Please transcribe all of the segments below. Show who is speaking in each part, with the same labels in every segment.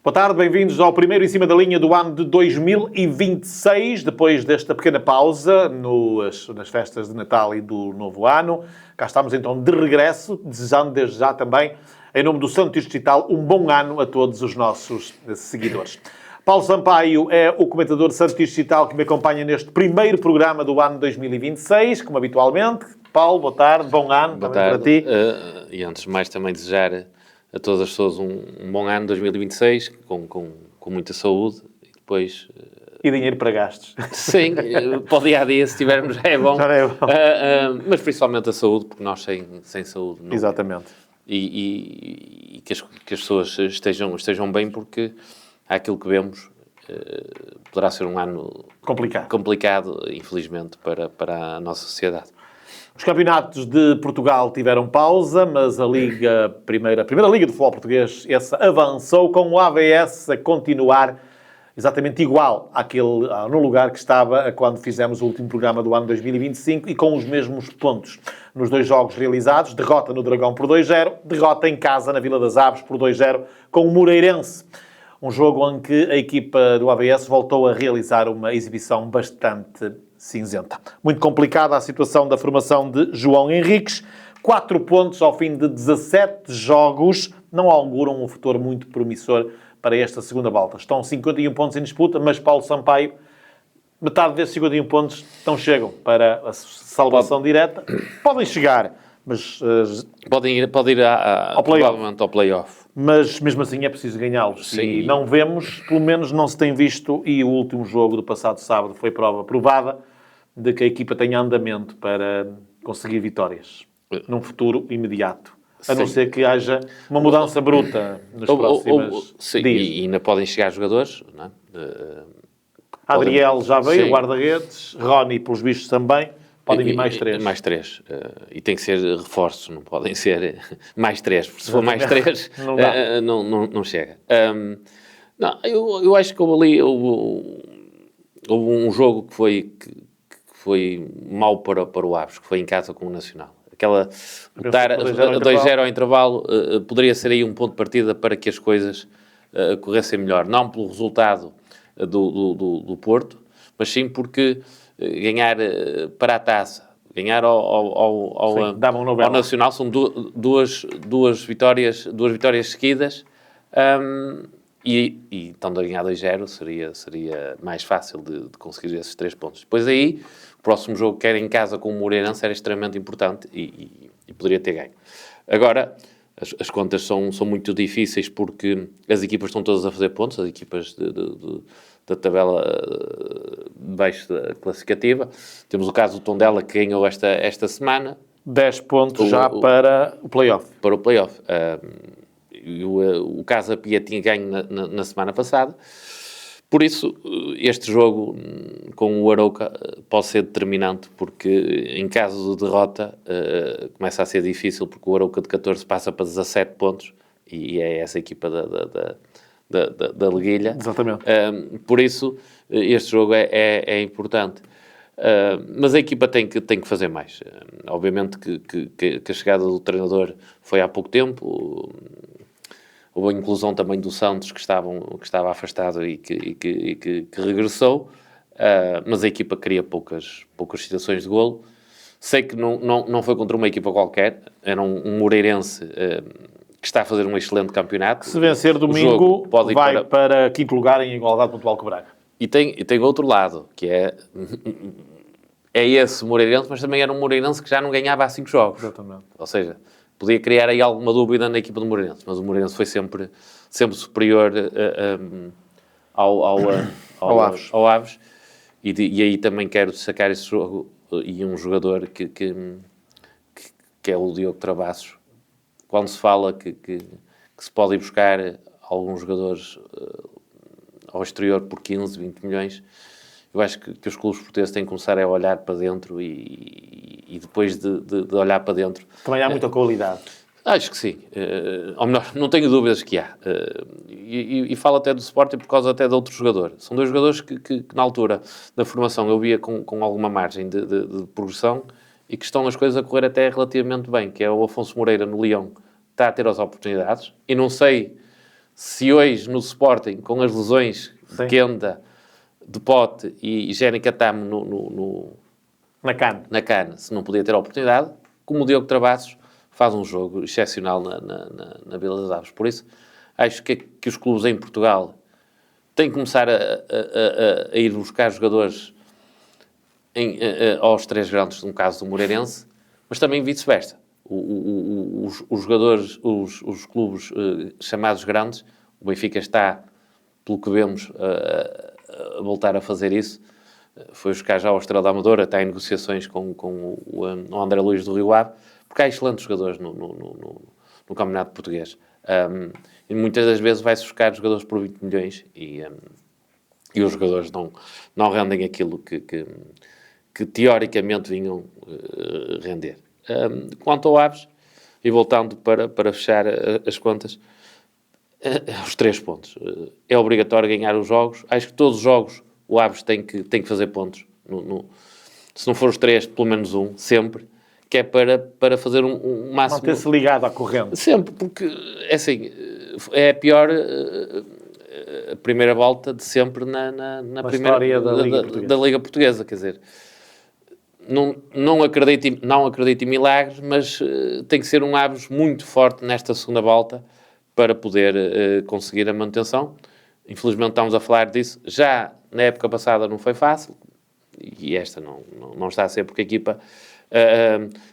Speaker 1: Boa tarde, bem-vindos ao primeiro Em Cima da Linha do ano de 2026, depois desta pequena pausa nas festas de Natal e do Novo Ano. Cá estamos então de regresso, desejando desde já também, em nome do Santos Digital, um bom ano a todos os nossos seguidores. Paulo Sampaio é o comentador de Santos Digital que me acompanha neste primeiro programa do ano 2026, como habitualmente. Paulo, boa tarde, bom ano
Speaker 2: boa
Speaker 1: também
Speaker 2: tarde.
Speaker 1: para ti.
Speaker 2: E antes de mais também desejar a todas as pessoas um bom ano 2026, com muita saúde e depois...
Speaker 1: E dinheiro para gastos.
Speaker 2: Sim, para o dia a dia, se tivermos, já é bom.
Speaker 1: Já é bom.
Speaker 2: Mas principalmente a saúde, porque nós sem saúde não.
Speaker 1: Exatamente.
Speaker 2: E que as pessoas estejam bem, porque aquilo que vemos poderá ser um ano complicado, infelizmente, para a nossa sociedade.
Speaker 1: Os campeonatos de Portugal tiveram pausa, mas a Primeira Liga de Futebol Português, essa avançou, com o AVS a continuar exatamente igual no lugar que estava quando fizemos o último programa do ano 2025 e com os mesmos pontos. Nos dois jogos realizados, derrota no Dragão por 2-0, derrota em casa na Vila das Aves por 2-0 com o Moreirense. Um jogo em que a equipa do AVS voltou a realizar uma exibição bastante cinzenta. Muito complicada a situação da formação de João Henriques. 4 pontos ao fim de 17 jogos não auguram um futuro muito promissor para esta segunda volta. Estão 51 pontos em disputa, mas Paulo Sampaio, metade desses 51 pontos não chegam para a salvação direta. Podem chegar, mas...
Speaker 2: Pode ir provavelmente ao play-off.
Speaker 1: Mas mesmo assim é preciso ganhá-los.
Speaker 2: Sim.
Speaker 1: E não vemos, pelo menos não se tem visto, e o último jogo do passado sábado foi prova provada de que a equipa tem andamento para conseguir vitórias num futuro imediato. A não ser que haja uma mudança bruta nos próximos
Speaker 2: dias. E ainda podem chegar jogadores, não é?
Speaker 1: Adriel já veio,
Speaker 2: sim.
Speaker 1: Guarda-redes, Rony, pelos bichos também. Podem vir mais 3.
Speaker 2: Mais 3. E tem que ser reforços, não podem ser mais 3. Porque se for mais 3, não chega. Eu acho que houve um jogo que foi mau para o Aves, que foi em casa com o Nacional. Aquela dar 2-0 ao intervalo poderia ser aí um ponto de partida para que as coisas corressem melhor. Não pelo resultado do Porto, mas sim porque ganhar para a taça, ganhar ao Nacional, são duas vitórias seguidas, e estando a ganhar 2-0 seria mais fácil de conseguir esses 3 pontos. Depois aí, o próximo jogo, que era em casa com o Moreirense, era extremamente importante e poderia ter ganho. Agora, as contas são muito difíceis porque as equipas estão todas a fazer pontos, as equipas da tabela de baixo da classificativa. Temos o caso do Tondela, que ganhou esta semana.
Speaker 1: 10 pontos para o play-off.
Speaker 2: Para o play-off. O Casa Pia tinha ganho na semana passada. Por isso, este jogo com o Arouca pode ser determinante, porque em caso de derrota começa a ser difícil, porque o Arouca de 14 passa para 17 pontos e é essa equipa da Liguilha.
Speaker 1: Exatamente.
Speaker 2: Por isso, este jogo é importante. Mas a equipa tem que fazer mais. Obviamente que a chegada do treinador foi há pouco tempo. Houve a inclusão também do Santos, que estava afastado e que regressou. Mas a equipa cria poucas situações de golo. Sei que não foi contra uma equipa qualquer. Era um Moreirense que está a fazer um excelente campeonato.
Speaker 1: Se vencer domingo, vai para quinto lugar em igualdade pontual com o Braga.
Speaker 2: E tem outro lado, que é esse Moreirense, mas também era um Moreirense que já não ganhava há 5 jogos.
Speaker 1: Exatamente.
Speaker 2: Ou seja, podia criar aí alguma dúvida na equipa do Moreirense, mas o Moreirense foi sempre superior ao Aves. E aí também quero destacar esse jogo e um jogador que é o Diogo Travassos. Quando se fala que se pode ir buscar alguns jogadores ao exterior por 15, 20 milhões, eu acho que os clubes portugueses têm que começar a olhar para dentro e depois de olhar para dentro...
Speaker 1: Também há muita qualidade.
Speaker 2: Acho que sim. Ou melhor, não tenho dúvidas que há. E falo até do Sporting por causa até de outro jogador. São 2 jogadores que na altura da formação eu via com alguma margem de progressão e que estão as coisas a correr até relativamente bem, que é o Afonso Moreira no Lyon. Está a ter as oportunidades e não sei Se hoje no Sporting, com as lesões de Kenda, de Pote e Jenny Catamo na cana, se não podia ter a oportunidade, como o Diogo Travassos faz um jogo excepcional na Vila das Aves. Por isso, acho que os clubes em Portugal têm que começar a ir buscar jogadores aos 3 grandes, no caso do Moreirense, mas também vice-versa. Os jogadores, os clubes chamados grandes, o Benfica está, pelo que vemos, a voltar a fazer isso. Foi buscar já o Estrela da Amadora, está em negociações com o André Luís do Rio Ave, porque há excelentes jogadores no Campeonato Português. E muitas das vezes vai-se buscar jogadores por 20 milhões e os jogadores não rendem aquilo que teoricamente vinham render. Quanto ao Aves, e voltando para fechar as contas, os 3 pontos. É obrigatório ganhar os jogos. Acho que todos os jogos o Aves tem que fazer pontos. Se não for os 3, pelo menos um, sempre. Que é para fazer um máximo...
Speaker 1: Manter-se ligado à corrente.
Speaker 2: Sempre, porque, é assim, é a pior a primeira volta de sempre na primeira
Speaker 1: história da
Speaker 2: Liga Portuguesa. Quer dizer, não acredito em milagres, mas tem que ser um Aves muito forte nesta segunda volta para poder conseguir a manutenção. Infelizmente estamos a falar disso. Já na época passada não foi fácil, e esta não está a ser, porque a equipa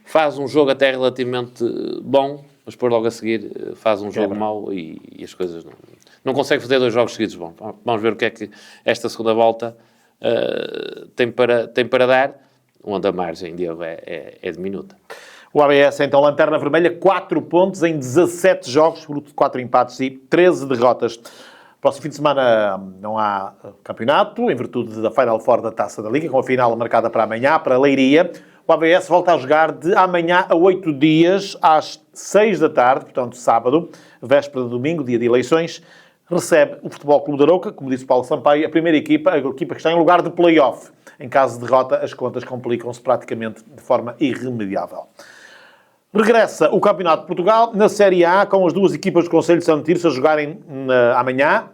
Speaker 2: faz um jogo até relativamente bom, mas depois logo a seguir faz um jogo mau e as coisas não consegue fazer 2 jogos seguidos bons. Vamos ver o que é que esta segunda volta tem para dar, onde a margem de erro é diminuta.
Speaker 1: O ABS é então lanterna vermelha, 4 pontos em 17 jogos, fruto de 4 empates e 13 derrotas. Próximo fim de semana não há campeonato, em virtude da Final Four da Taça da Liga, com a final marcada para amanhã, para Leiria. O ABS volta a jogar de amanhã a 8 dias, às 6 da tarde, portanto sábado, véspera de domingo, dia de eleições. Recebe o Futebol Clube da Arouca, como disse Paulo Sampaio, a primeira equipa, a equipa que está em lugar de play-off. Em caso de derrota, as contas complicam-se praticamente de forma irremediável. Regressa o Campeonato de Portugal na Série A, com as 2 equipas do Conselho de Santo Tirso a jogarem amanhã.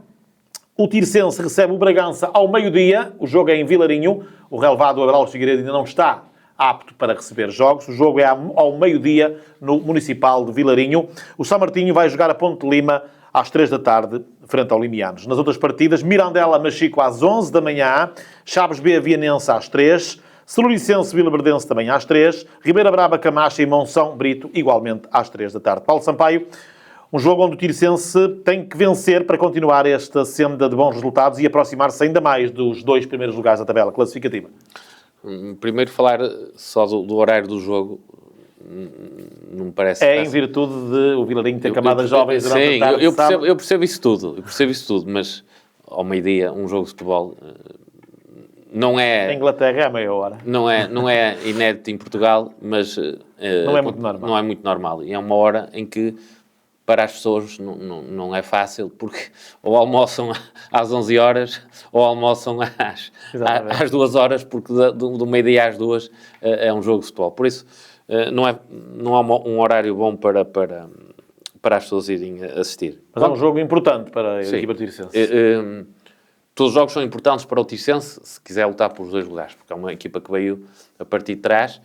Speaker 1: O Tirsense recebe o Bragança ao meio-dia. O jogo é em Vilarinho. O relevado Abel Figueiredo ainda não está apto para receber jogos. O jogo é ao meio-dia no Municipal de Vilarinho. O São Martinho vai jogar a Ponte de Lima às 3 da tarde, frente ao Limianos. Nas outras partidas, Mirandela-Machico às 11 da manhã, Chaves B Vianense às 3, Celuricense-Vilaverdense também às 3, Ribeira Braba-Camacha e Monção Brito igualmente às 3 da tarde. Paulo Sampaio, um jogo onde o Tirsense tem que vencer para continuar esta senda de bons resultados e aproximar-se ainda mais dos 2 primeiros lugares da tabela classificativa.
Speaker 2: Primeiro falar só do horário do jogo. Não me parece...
Speaker 1: em virtude de o Vilarinho ter camadas jovens durante a tarde.
Speaker 2: Eu percebo isso tudo, mas ao meio-dia, um jogo de futebol não é...
Speaker 1: Em Inglaterra é a meia hora.
Speaker 2: Não é inédito em Portugal, mas...
Speaker 1: não é muito normal.
Speaker 2: Não é muito normal. E é uma hora em que, para as pessoas, não é fácil, porque ou almoçam às 11 horas, ou almoçam às 2 horas, porque do meio-dia às 2 é um jogo de futebol. Por isso... Não há um horário bom para as pessoas irem assistir.
Speaker 1: Mas é um jogo importante para a equipa tirsense.
Speaker 2: Todos os jogos são importantes para o Tirsense, se quiser lutar pelos 2 lugares, porque é uma equipa que veio a partir de trás,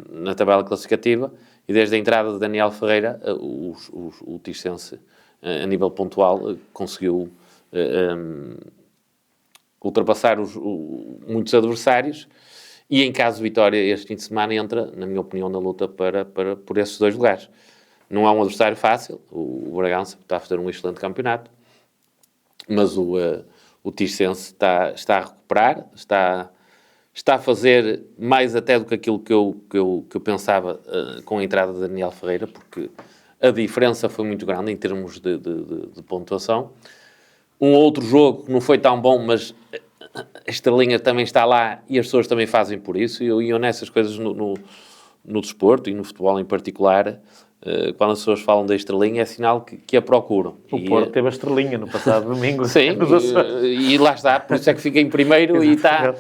Speaker 2: na tabela classificativa, e desde a entrada de Daniel Ferreira, o Tirsense, a nível pontual, conseguiu ultrapassar muitos adversários. E em caso de vitória, este fim de semana entra, na minha opinião, na luta por esses 2 lugares. Não é um adversário fácil, o Bragança está a fazer um excelente campeonato, mas o Tirsense está a recuperar, está a fazer mais até do que aquilo que eu pensava com a entrada de Daniel Ferreira, porque a diferença foi muito grande em termos de pontuação. Um outro jogo que não foi tão bom, mas... a estrelinha também está lá e as pessoas também fazem por isso. E eu nessas coisas no desporto e no futebol em particular, quando as pessoas falam da estrelinha, é sinal que a procuram.
Speaker 1: O Porto teve a estrelinha no passado domingo.
Speaker 2: Sim, e lá está, por isso é que fica em primeiro e está,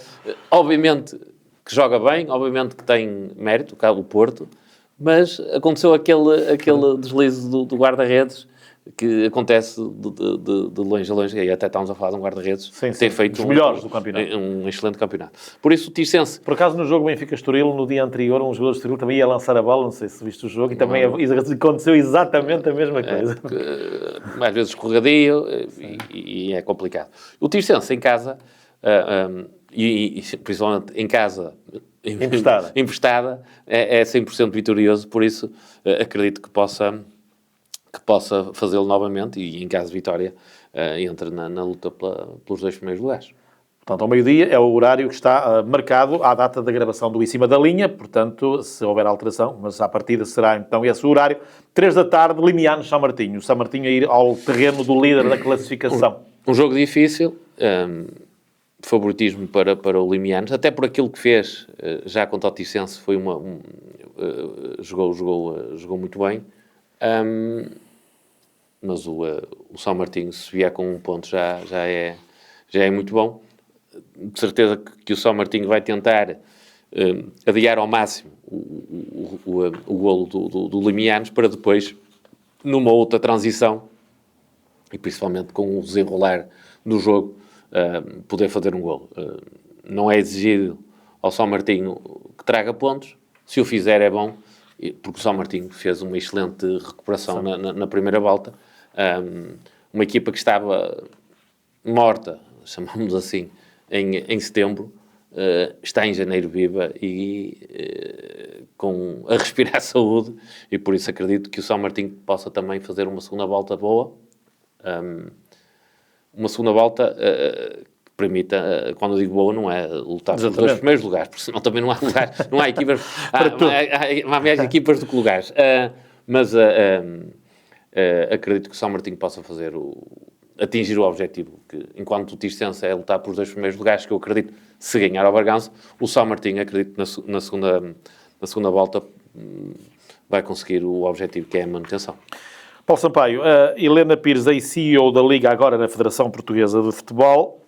Speaker 2: obviamente, que joga bem, obviamente que tem mérito, o Porto, mas aconteceu aquele deslize do guarda-redes que acontece de longe a longe, e até estamos a falar de um guarda-redes que tem feito
Speaker 1: os melhores do campeonato.
Speaker 2: Um excelente campeonato. Por isso, o Tirsense...
Speaker 1: Por acaso, no jogo Benfica-Estoril, no dia anterior, um jogador de Estoril também ia lançar a bola, não sei se viste o jogo, e também aconteceu exatamente a mesma coisa.
Speaker 2: Às vezes escorregadio, e é complicado. O Tirsense em casa, e principalmente em casa... Emprestada, é 100% vitorioso, por isso acredito que possa fazê-lo novamente e, em caso de vitória, entre na luta pelos 2 primeiros lugares.
Speaker 1: Portanto, ao meio-dia é o horário que está marcado à data da gravação do Em Cima da Linha, portanto, se houver alteração, mas à partida será então esse o horário, 3 da tarde, Limianos-São Martinho. O São Martinho a ir ao terreno do líder da classificação.
Speaker 2: Um jogo difícil, favoritismo para o Limianos, até por aquilo que fez já contra o Tirsense, foi jogou muito bem. Mas o São Martinho, se vier com 1 ponto, já é muito bom. De certeza que o São Martinho vai tentar adiar ao máximo o golo do Limianos para depois, numa outra transição, e principalmente com o desenrolar do jogo, poder fazer um golo. Não é exigido ao São Martinho que traga pontos. Se o fizer é bom, porque o São Martinho fez uma excelente recuperação na primeira volta. Uma equipa que estava morta, chamamos assim, em setembro, está em janeiro viva e com a respirar saúde, e por isso acredito que o São Martinho possa também fazer uma segunda volta boa. Uma segunda volta que permita, quando eu digo boa, não é lutar pelos 2 primeiros lugares, porque senão também não há lugar, não há equipas, há mais equipas do que lugares. Mas acredito que o São Martinho possa atingir o objetivo, que enquanto o Tirsense é lutar pelos 2 primeiros lugares, que eu acredito, se ganhar ao Bargança, o São Martinho, acredito que na segunda volta vai conseguir o objetivo, que é a manutenção.
Speaker 1: Paulo Sampaio, a Helena Pires, a CEO da Liga, agora na Federação Portuguesa de Futebol,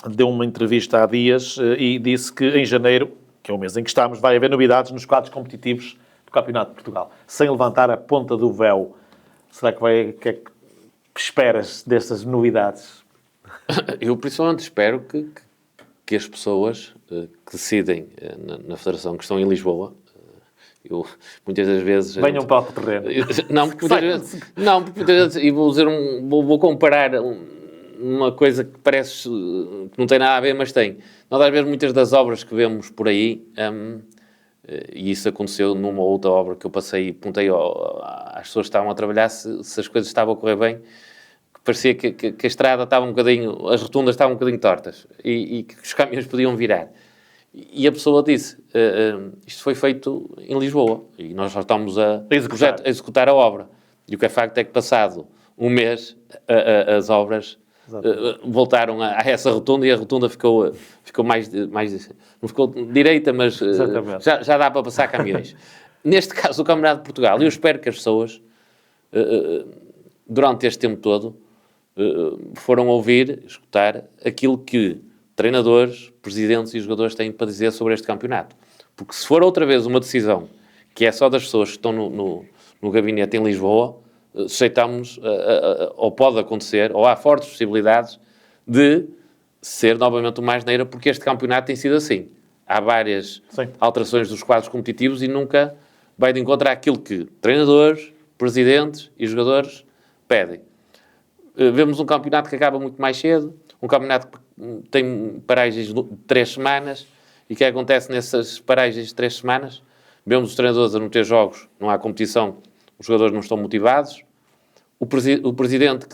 Speaker 1: deu uma entrevista há dias e disse que em janeiro, que é o mês em que estamos, vai haver novidades nos quadros competitivos do Campeonato de Portugal, sem levantar a ponta do véu. Será que que é que esperas destas novidades?
Speaker 2: Eu, principalmente, espero que as pessoas que decidem na Federação, que estão em Lisboa, muitas das vezes...
Speaker 1: Venham para o terreno.
Speaker 2: Não, porque muitas vezes, e vou comparar uma coisa que parece que não tem nada a ver, mas tem. Nós, às vezes, muitas das obras que vemos por aí, e isso aconteceu numa outra obra que eu passei e perguntei às pessoas que estavam a trabalhar se as coisas estavam a correr bem, que parecia que a estrada estava um bocadinho, as rotundas estavam um bocadinho tortas e que os caminhões podiam virar. E a pessoa disse, isto foi feito em Lisboa e nós já estamos a executar a obra. E o que é facto é que, passado um mês, as obras voltaram a essa rotunda, e a rotunda ficou mais não ficou direita, mas já dá para passar caminhões. Neste caso, o Campeonato de Portugal, eu espero que as pessoas, durante este tempo todo, foram escutar aquilo que treinadores, presidentes e jogadores têm para dizer sobre este campeonato. Porque se for outra vez uma decisão que é só das pessoas que estão no gabinete em Lisboa, sujeitamos, ou pode acontecer, ou há fortes possibilidades de ser novamente uma asneira, porque este campeonato tem sido assim. Há várias alterações dos quadros competitivos e nunca vai de encontro àquilo que treinadores, presidentes e jogadores pedem. Vemos um campeonato que acaba muito mais cedo, um campeonato que tem paragens de 3 semanas, e o que acontece nessas paragens de 3 semanas? Vemos os treinadores a não ter jogos, não há competição, os jogadores não estão motivados, o presidente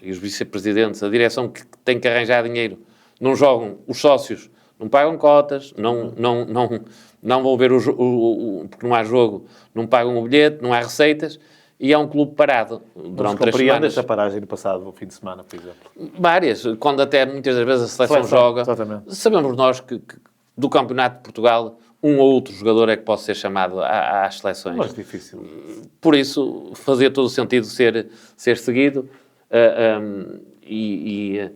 Speaker 2: e os vice-presidentes, a direção que tem que arranjar dinheiro, não jogam, os sócios não pagam cotas, não vão ver porque não há jogo, não pagam o bilhete, não há receitas, e é um clube parado durante 3 semanas.
Speaker 1: Essa paragem do passado fim de semana, por exemplo?
Speaker 2: Várias, quando até muitas das vezes a seleção joga.
Speaker 1: Exatamente.
Speaker 2: Sabemos nós que do Campeonato de Portugal, um ou outro jogador é que pode ser chamado às seleções.
Speaker 1: Mas difícil.
Speaker 2: Por isso, fazia todo o sentido ser seguido, e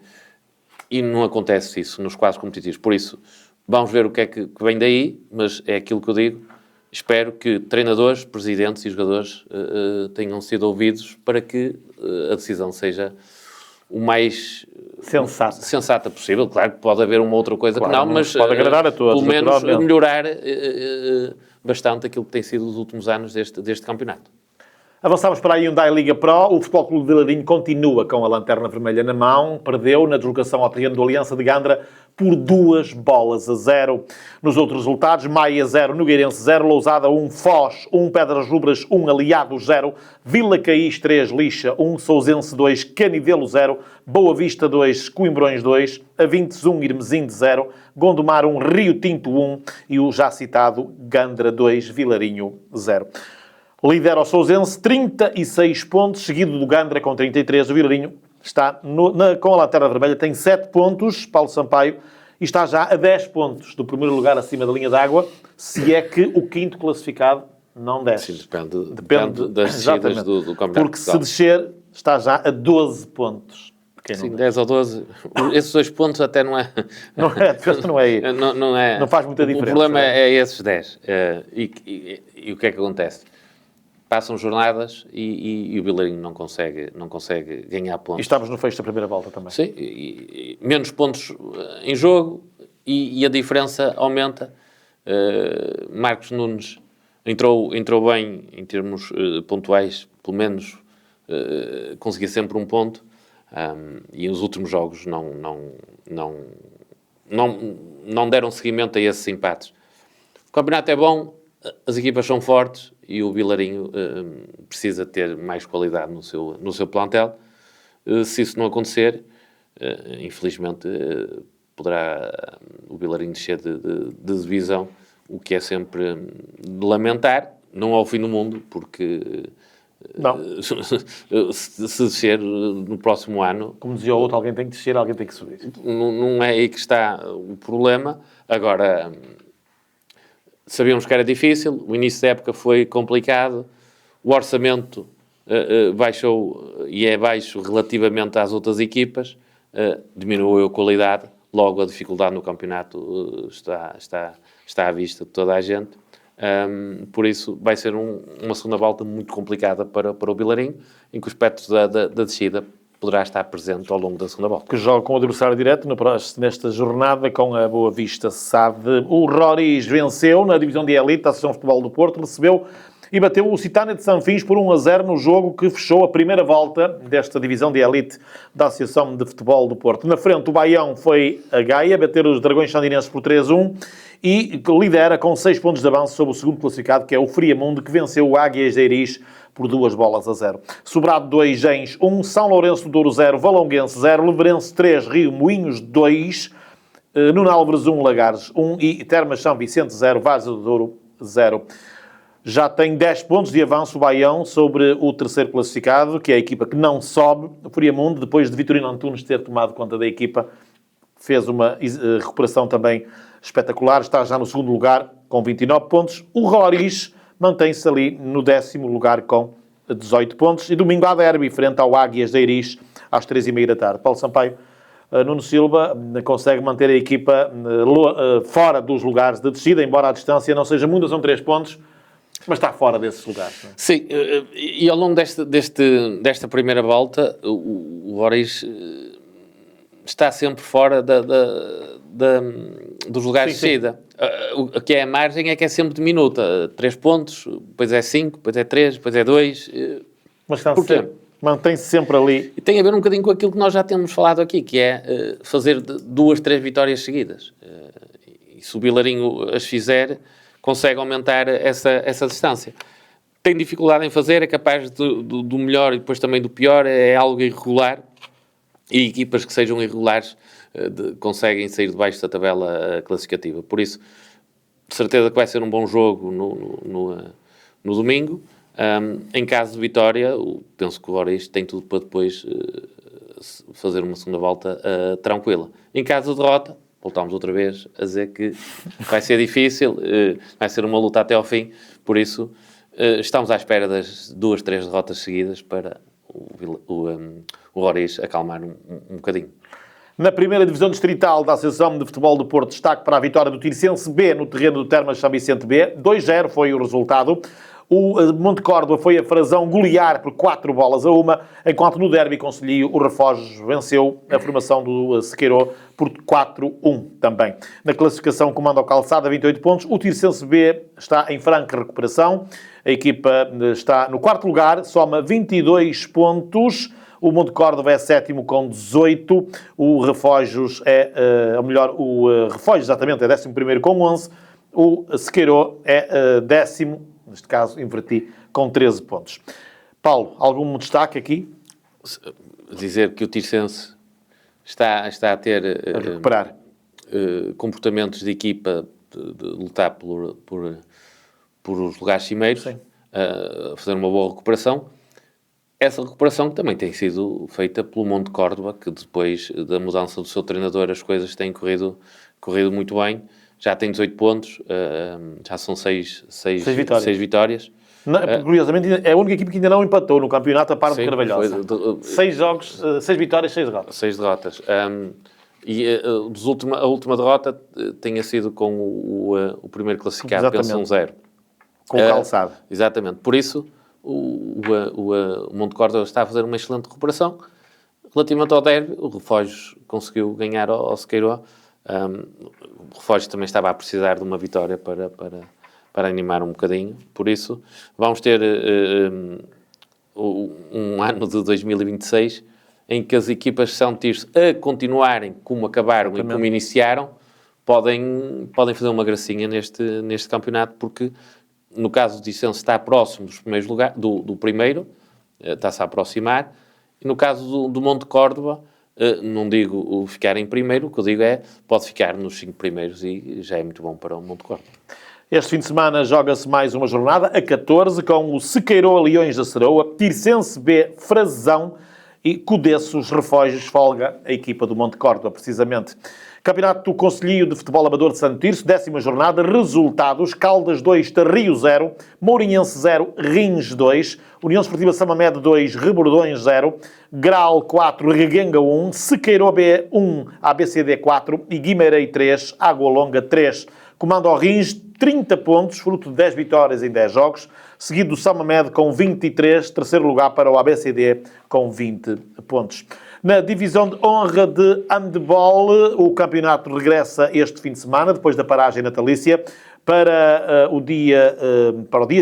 Speaker 2: não acontece isso nos quadros competitivos. Por isso, vamos ver o que é que vem daí, mas é aquilo que eu digo, espero que treinadores, presidentes e jogadores tenham sido ouvidos para que a decisão seja o mais sensata possível. Claro que pode haver uma outra coisa, claro, que não, mas
Speaker 1: pode agradar a todos,
Speaker 2: pelo menos melhorar bastante aquilo que tem sido os últimos anos deste campeonato.
Speaker 1: Avançamos para a Hyundai Liga Pro. O Futebol Clube de Vilarinho continua com a lanterna vermelha na mão. Perdeu na deslocação ao terreno do Aliança de Gandra por 2-0. Nos outros resultados, Maia 0, Nogueirense 0, Lousada 1, Foz 1, Pedras Rubras 1, Aliados 0, Vila Caís 3, Lixa 1, Sousense 2, Canidelo 0, Boa Vista 2, Coimbrões 2, Avintes 1, Irmesinde 0, Gondomar 1, Rio Tinto 1 e o já citado Gandra 2, Vilarinho 0. Lidera o Sousense, 36 pontos, seguido do Gandra com 33. O Vilarinho está com a lanterna vermelha, tem 7 pontos, Paulo Sampaio, e está já a 10 pontos do primeiro lugar acima da linha d'água, se é que o quinto classificado não desce.
Speaker 2: Sim, depende das descidas do campeonato.
Speaker 1: Porque se descer, está já a 12 pontos.
Speaker 2: Sim, 10 ou 12. Esses 2 pontos até não é...
Speaker 1: Não é. Não faz muita diferença.
Speaker 2: O problema é esses 10. E o que é que acontece? Passam jornadas e o Vilarinho não consegue ganhar pontos.
Speaker 1: E estamos no fecho da primeira volta também.
Speaker 2: Sim, e menos pontos em jogo e a diferença aumenta. Marcos Nunes entrou bem em termos pontuais, pelo menos conseguia sempre um ponto, e os últimos jogos não deram seguimento a esses empates. O campeonato é bom, as equipas são fortes e o Vilarinho precisa ter mais qualidade no seu plantel. Se isso não acontecer, infelizmente, poderá o Vilarinho descer de divisão, o que é sempre de lamentar, não ao fim do mundo, porque se descer no próximo ano...
Speaker 1: Como dizia o outro, alguém tem que descer, alguém tem que subir.
Speaker 2: Não é aí que está o problema. Agora... Sabíamos que era difícil, o início da época foi complicado, o orçamento baixou e é baixo relativamente às outras equipas, diminuiu a qualidade, logo a dificuldade no campeonato está à vista de toda a gente. Por isso vai ser uma segunda volta muito complicada para o Vilarinho, em que o aspecto da descida poderá estar presente ao longo da segunda volta.
Speaker 1: Que joga com o adversário direto nesta jornada com a Boa Vista SAD. O Roriz venceu na divisão de elite, a Associação de Futebol do Porto, recebeu e bateu o Citânia de Sanfins por 1-0 no jogo que fechou a primeira volta desta divisão de elite da Associação de Futebol do Porto. Na frente, o Baião foi a Gaia, bater os Dragões Sandinenses por 3-1 e lidera com 6 pontos de avanço sobre o segundo classificado, que é o Friamundo, que venceu o Águias de Eiris por 2-0. Sobrado 2, Gens 1, São Lourenço do Douro 0, Valonguense 0, Leverense 3, Rio Moinhos 2, Nuno Álvares 1, Lagares 1 e Termas São Vicente 0, Várzea do Douro 0. Já tem 10 pontos de avanço o Baião sobre o terceiro classificado, que é a equipa que não sobe, o Friamundo, depois de Vitorino Antunes ter tomado conta da equipa, fez uma recuperação também espetacular, está já no segundo lugar com 29 pontos. O Roriz mantém-se ali no 10º lugar com 18 pontos. E domingo há derby, frente ao Águias de Eiris, às 3h30 da tarde. Paulo Sampaio, Nuno Silva consegue manter a equipa fora dos lugares de descida, embora a distância não seja muita, são 3 pontos, mas está fora desses lugares. Não é?
Speaker 2: Sim, e ao longo desta primeira volta, o Roriz está sempre fora dos lugares de descida. O que é a margem é que é sempre diminuta. 3 pontos, depois é 5, depois é 3, depois é 2.
Speaker 1: Mas mantém-se sempre ali.
Speaker 2: E tem a ver um bocadinho com aquilo que nós já temos falado aqui, que é fazer 2, 3 vitórias seguidas. E se o Vilarinho as fizer, consegue aumentar essa distância. Tem dificuldade em fazer, é capaz do melhor e depois também do pior, é algo irregular. E equipas que sejam irregulares conseguem sair debaixo da tabela classificativa. Por isso, de certeza que vai ser um bom jogo no domingo. Em caso de vitória, penso que o Roriz tem tudo para depois fazer uma segunda volta tranquila. Em caso de derrota, voltamos outra vez a dizer que vai ser difícil, vai ser uma luta até ao fim. Por isso, estamos à espera das 2, 3 derrotas seguidas para o Roriz acalmar um bocadinho.
Speaker 1: Na primeira divisão distrital da Associação de Futebol do Porto, destaque para a vitória do Tirsense B no terreno do Termas São Vicente B. 2-0 foi o resultado. O Monte Córdoba foi a Frazão golear por 4-1, enquanto no derby concelhio o Refojos venceu a formação do Sequeiró por 4-1 também. Na classificação comanda o Calçada, 28 pontos. O Tirsense B está em franca recuperação. A equipa está no quarto lugar, soma 22 pontos. O Monte Córdoba é sétimo com 18. O Refojos o Refojos exatamente é 11º com 11. O Sequeiró é décimo. Neste caso, inverti, com 13 pontos. Paulo, algum destaque aqui?
Speaker 2: Dizer que o Tirsense está a ter
Speaker 1: a recuperar
Speaker 2: comportamentos de equipa de lutar por os lugares cimeiros, a fazer uma boa recuperação. Essa recuperação também tem sido feita pelo Monte Córdoba, que depois da mudança do seu treinador as coisas têm corrido muito bem. Já tem 18 pontos, já são 6 vitórias.
Speaker 1: Curiosamente, é a única equipe que ainda não empatou no campeonato, a par de Carvalhosa. 6 jogos, 6 vitórias, 6 derrotas.
Speaker 2: 6 derrotas. A última derrota tenha sido com o primeiro classificado, penso 1-0.
Speaker 1: Com o Calçado.
Speaker 2: Exatamente. Por isso, o Monte Córdoba está a fazer uma excelente recuperação. Relativamente ao derby, o Refojos conseguiu ganhar ao Sequeiró. O Refojos também estava a precisar de uma vitória para animar um bocadinho. Por isso, vamos ter um ano de 2026 em que as equipas de São Tirso, a continuarem como acabaram e como iniciaram, podem fazer uma gracinha neste campeonato, porque no caso do Tirsense está próximo dos primeiros lugares, do primeiro, está-se a aproximar, e no caso do Monte Córdoba, não digo o ficar em primeiro, o que eu digo pode ficar nos 5 primeiros e já é muito bom para o Monte Córdoba.
Speaker 1: Este fim de semana joga-se mais uma jornada, a 14, com o Sequeiró Leões da Ceroa, Tirsense B Frazão e Codessos Refojos folga a equipa do Monte Córdoba, precisamente. Campeonato do Concelhio de Futebol Amador de Santo Tirso, 10ª jornada, resultados: Caldas 2, Tarrio 0, Mourinhense 0, Rins 2, União Esportiva Samamed 2, Rebordões 0, Grau 4, Reguenga 1, Sequeiró B 1, ABCD 4 e Guimarães 3, Água Longa 3. Comanda ao Rins, 30 pontos, fruto de 10 vitórias em 10 jogos, seguido do Samamed com 23, terceiro lugar para o ABCD com 20 pontos. Na divisão de honra de handball, o campeonato regressa este fim de semana, depois da paragem natalícia, para o dia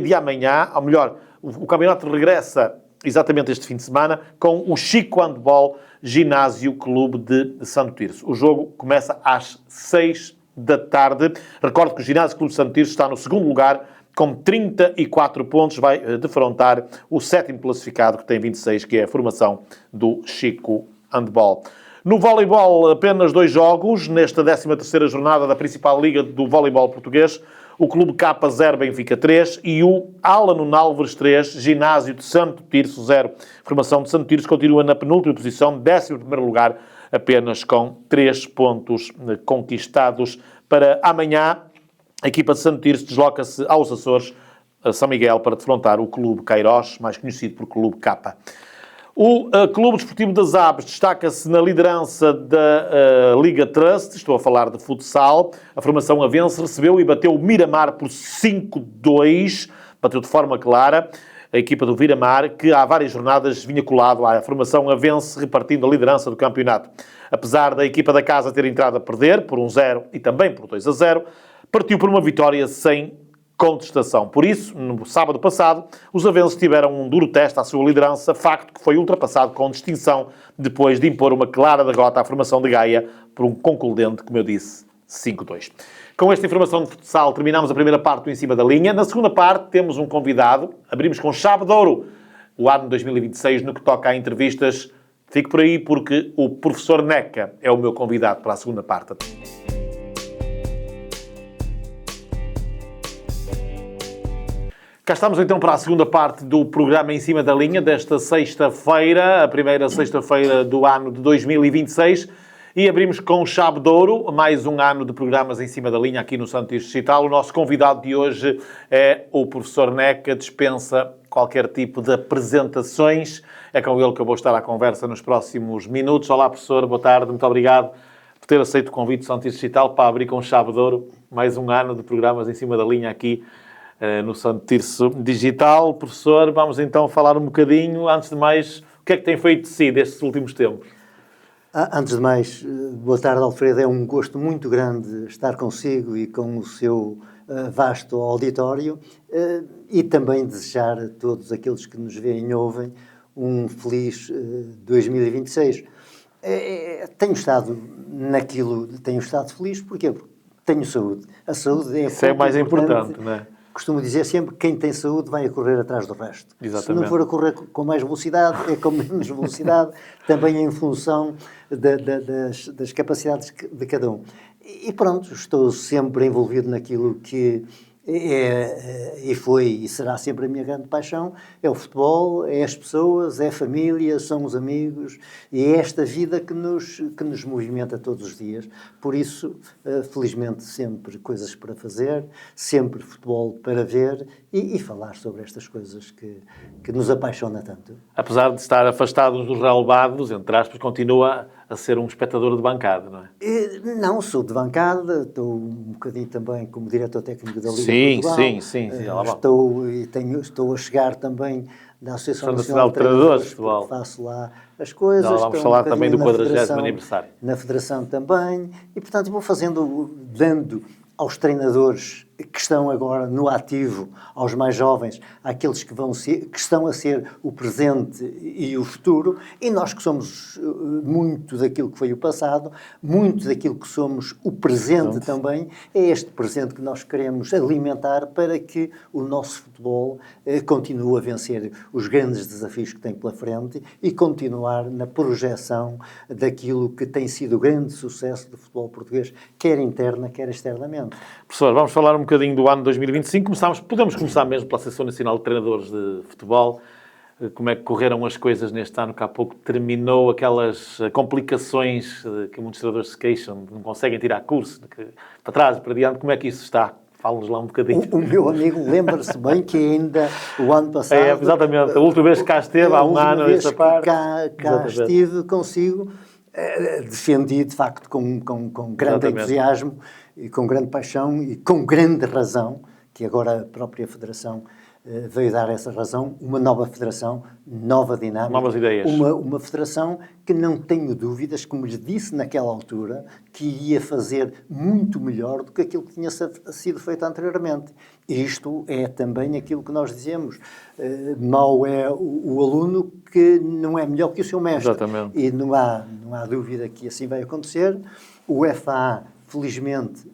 Speaker 1: de amanhã, ou melhor, o campeonato regressa exatamente este fim de semana com o Chico Handball Ginásio Clube de Santo Tirso. O jogo começa às 6 da tarde. Recordo que o Ginásio Clube de Santo Tirso está no segundo lugar, com 34 pontos, vai defrontar o 7º classificado, que tem 26, que é a formação do Chico Handball. No voleibol, apenas 2 jogos, nesta 13ª jornada da principal liga do voleibol português. O Clube K 0, Benfica 3 e o Alano Nalves 3, Ginásio de Santo Tirso 0. A formação de Santo Tirso continua na penúltima posição, 11º lugar, apenas com 3 pontos conquistados. Para amanhã, a equipa de Santo Tirso desloca-se aos Açores, a São Miguel, para defrontar o Clube Queiroz, mais conhecido por Clube K. O Clube Desportivo das Aves destaca-se na liderança da Liga Trust, estou a falar de futsal. A formação Avense recebeu e bateu o Miramar por 5-2, bateu de forma clara a equipa do Miramar, que há várias jornadas vinha colado à formação Avense, repartindo a liderança do campeonato. Apesar da equipa da casa ter entrado a perder por 1-0 e também por 2-0, partiu por uma vitória sem contestação. Por isso, no sábado passado, os Avenses tiveram um duro teste à sua liderança, facto que foi ultrapassado com distinção depois de impor uma clara derrota à formação de Gaia por um concludente, como eu disse, 5-2. Com esta informação de futsal, terminamos a primeira parte do Em Cima da Linha. Na segunda parte, temos um convidado. Abrimos com chave de ouro o ano 2026 no que toca a entrevistas. Fique por aí porque o professor Neca é o meu convidado para a segunda parte. Cá estamos então para a segunda parte do programa Em Cima da Linha, desta sexta-feira, a primeira sexta-feira do ano de 2026, e abrimos com chave de ouro, mais um ano de programas Em Cima da Linha aqui no Santo Tirso Digital. O nosso convidado de hoje é o professor Neca, dispensa qualquer tipo de apresentações. É com ele que eu vou estar à conversa nos próximos minutos. Olá, professor, boa tarde, muito obrigado por ter aceito o convite do Santo Digital para abrir com chave de ouro mais um ano de programas em cima da linha aqui no Santo Tirso Digital. Professor, vamos então falar um bocadinho, antes de mais, o que é que tem feito de si destes últimos tempos?
Speaker 3: Antes de mais, boa tarde, Alfredo. É um gosto muito grande estar consigo e com o seu vasto auditório e também desejar a todos aqueles que nos veem e ouvem um feliz 2026. Tenho estado feliz, porquê? Porque tenho saúde. A saúde é
Speaker 1: Isso é o mais importante, não é?
Speaker 3: Costumo dizer sempre que quem tem saúde vai a correr atrás do resto.
Speaker 1: Exatamente.
Speaker 3: Se não for a correr com mais velocidade, é com menos velocidade, também em função das capacidades de cada um. E pronto, estou sempre envolvido naquilo que e foi e será sempre a minha grande paixão, é o futebol, é as pessoas, é a família, são os amigos, e é esta vida que nos movimenta todos os dias. Por isso, felizmente, sempre coisas para fazer, sempre futebol para ver e falar sobre estas coisas que nos apaixona tanto.
Speaker 1: Apesar de estar afastado dos relevados, entre aspas, continua a ser um espectador de bancada, não é?
Speaker 3: Não, sou de bancada, estou um bocadinho também como diretor técnico da Liga
Speaker 1: de
Speaker 3: Portugal.
Speaker 1: Sim.
Speaker 3: Estou a chegar também da Associação
Speaker 1: Nacional de Treinadores de
Speaker 3: Futebol. Faço lá as coisas.
Speaker 1: Já vamos falar também do 40º aniversário.
Speaker 3: Na Federação também. E, portanto, vou dando aos treinadores que estão agora no ativo, aos mais jovens, àqueles que estão a ser o presente e o futuro, e nós que somos muito daquilo que foi o passado, muito daquilo que somos o presente também, é este presente que nós queremos alimentar para que o nosso futebol continue a vencer os grandes desafios que tem pela frente e continuar na projeção daquilo que tem sido o grande sucesso do futebol português, quer interna, quer externamente.
Speaker 1: Professor, vamos falar um bocadinho do ano 2025. Podemos começar mesmo pela Associação Nacional de Treinadores de Futebol. Como é que correram as coisas neste ano que há pouco terminou, aquelas complicações que muitos treinadores se queixam, não conseguem tirar curso, para trás, para diante, como é que isso está? Fala-nos lá um bocadinho.
Speaker 3: O meu amigo lembra-se bem que ainda o ano passado...
Speaker 1: Exatamente, a última vez que cá esteve, há um ano, esta parte.
Speaker 3: Cá estive consigo, defendi de facto com grande entusiasmo e com grande paixão e com grande razão, que agora a própria Federação veio dar essa razão, uma nova Federação, nova dinâmica.
Speaker 1: Novas ideias.
Speaker 3: Uma Federação que não tenho dúvidas, como lhe disse naquela altura, que iria fazer muito melhor do que aquilo que tinha sido feito anteriormente. E isto é também aquilo que nós dizemos. Mau é o aluno que não é melhor que o seu mestre.
Speaker 1: Exatamente.
Speaker 3: E não há dúvida que assim vai acontecer. O FA, felizmente,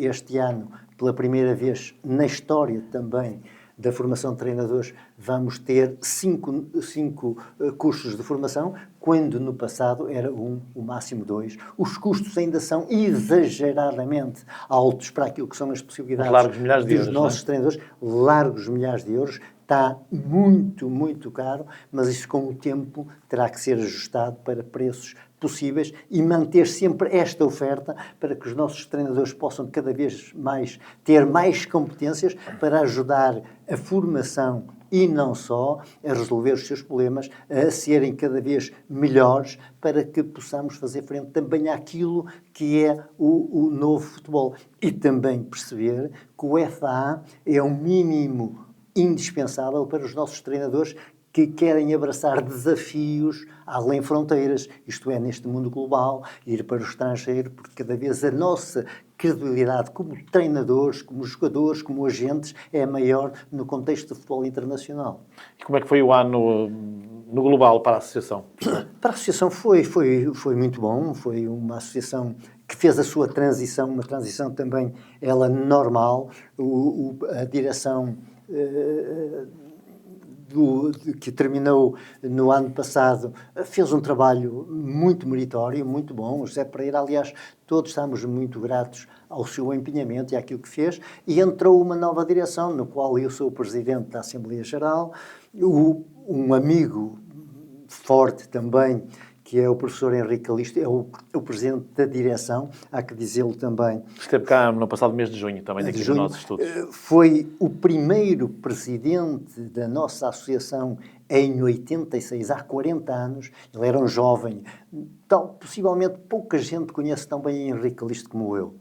Speaker 3: este ano, pela primeira vez na história também da formação de treinadores, vamos ter cinco cursos de formação, quando no passado era o máximo 2. Os custos ainda são exageradamente altos para aquilo que são as possibilidades
Speaker 1: largos milhares de
Speaker 3: dos
Speaker 1: euros,
Speaker 3: nossos treinadores. Largos milhares de euros. Está muito, muito caro, mas isso com o tempo terá que ser ajustado para preços possíveis e manter sempre esta oferta para que os nossos treinadores possam cada vez mais ter mais competências para ajudar a formação e não só a resolver os seus problemas, a serem cada vez melhores para que possamos fazer frente também àquilo que é o novo futebol. E também perceber que o FA é um mínimo indispensável para os nossos treinadores que querem abraçar desafios além fronteiras, isto é, neste mundo global, ir para o estrangeiro, porque cada vez a nossa credibilidade como treinadores, como jogadores, como agentes, é maior no contexto do futebol internacional.
Speaker 1: E como é que foi o ano no global para a Associação?
Speaker 3: Para a Associação foi muito bom, foi uma associação que fez a sua transição, uma transição também, ela normal, a direção que terminou no ano passado, fez um trabalho muito meritório, muito bom. O José Pereira, aliás, todos estamos muito gratos ao seu empenhamento e àquilo que fez, e entrou uma nova direção, no qual eu sou o presidente da Assembleia Geral, um amigo forte também, que é o professor Henrique Calixto, é o presidente da direção, há que dizê-lo também.
Speaker 1: Esteve cá no passado mês de junho, também aqui nos nossos estudos.
Speaker 3: Foi o primeiro presidente da nossa associação em 86, há 40 anos. Ele era um jovem, possivelmente pouca gente conhece tão bem Henrique Calixto como eu.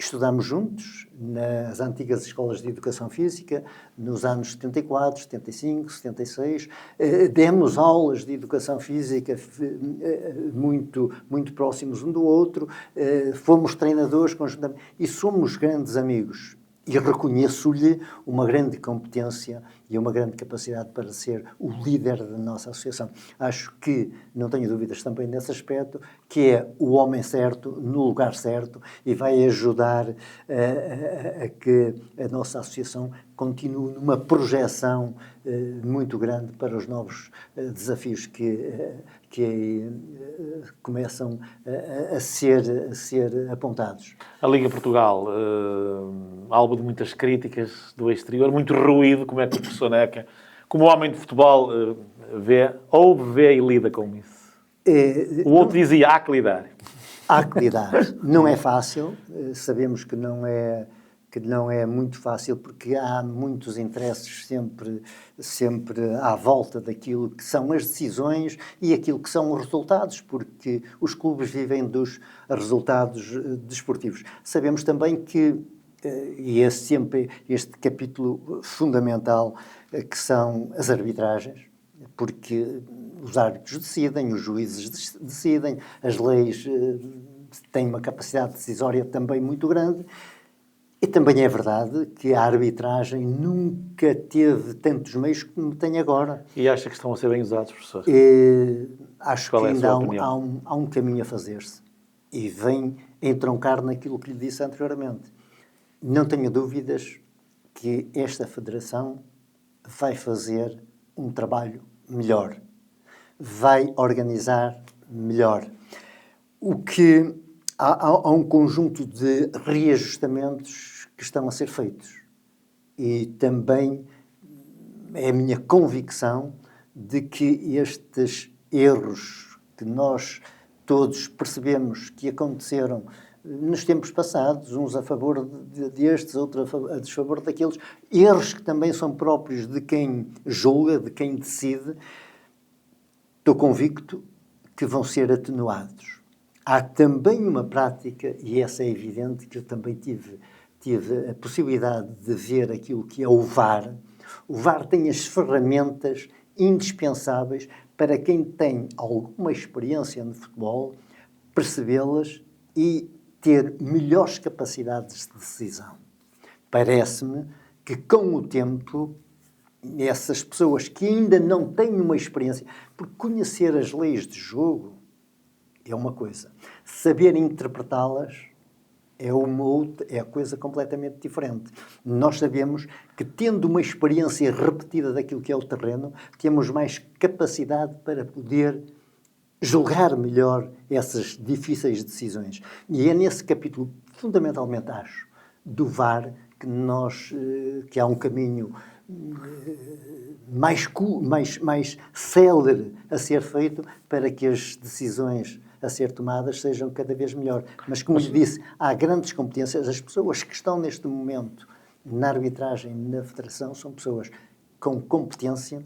Speaker 3: Estudámos juntos nas antigas escolas de educação física, nos anos 74, 75, 76. Demos aulas de educação física muito, muito próximos um do outro. Fomos treinadores conjuntamente e somos grandes amigos. E reconheço-lhe uma grande competência e uma grande capacidade para ser o líder da nossa associação. Acho que, não tenho dúvidas também nesse aspecto, que é o homem certo, no lugar certo, e vai ajudar a que a nossa associação continue numa projeção muito grande para os novos desafios que começam a ser apontados.
Speaker 1: A Liga Portugal, alvo de muitas críticas do exterior, muito ruído, como é que o professor Neca, como homem de futebol, vê e lida com isso? O outro dizia, há que lidar.
Speaker 3: Há que lidar. Não é fácil, sabemos que não é muito fácil, porque há muitos interesses sempre à volta daquilo que são as decisões e aquilo que são os resultados, porque os clubes vivem dos resultados desportivos. Sabemos também que, e é sempre este capítulo fundamental, que são as arbitragens, porque os árbitros decidem, os juízes decidem, as leis têm uma capacidade decisória também muito grande. E também é verdade que a arbitragem nunca teve tantos meios como tem agora.
Speaker 1: E acha que estão a ser bem usados, professor?
Speaker 3: Acho que ainda há um caminho a fazer-se. E vem entroncar naquilo que lhe disse anteriormente. Não tenho dúvidas que esta federação vai fazer um trabalho melhor. Vai organizar melhor. Há um conjunto de reajustamentos que estão a ser feitos. E também é a minha convicção de que estes erros que nós todos percebemos que aconteceram nos tempos passados, uns a favor destes, outros a desfavor daqueles, erros que também são próprios de quem julga, de quem decide, estou convicto que vão ser atenuados. Há também uma prática, e essa é evidente, que eu também tive a possibilidade de ver aquilo que é o VAR. O VAR tem as ferramentas indispensáveis para quem tem alguma experiência no futebol, percebê-las e ter melhores capacidades de decisão. Parece-me que com o tempo, essas pessoas que ainda não têm uma experiência, porque conhecer as leis de jogo é uma coisa, saber interpretá-las é coisa completamente diferente. Nós sabemos que, tendo uma experiência repetida daquilo que é o terreno, temos mais capacidade para poder julgar melhor essas difíceis decisões. E é nesse capítulo, fundamentalmente, acho, do VAR, que há um caminho mais célere a ser feito para que as decisões a ser tomadas sejam cada vez melhor. Mas, como lhe disse, há grandes competências. As pessoas que estão neste momento na arbitragem, na federação, são pessoas com competência,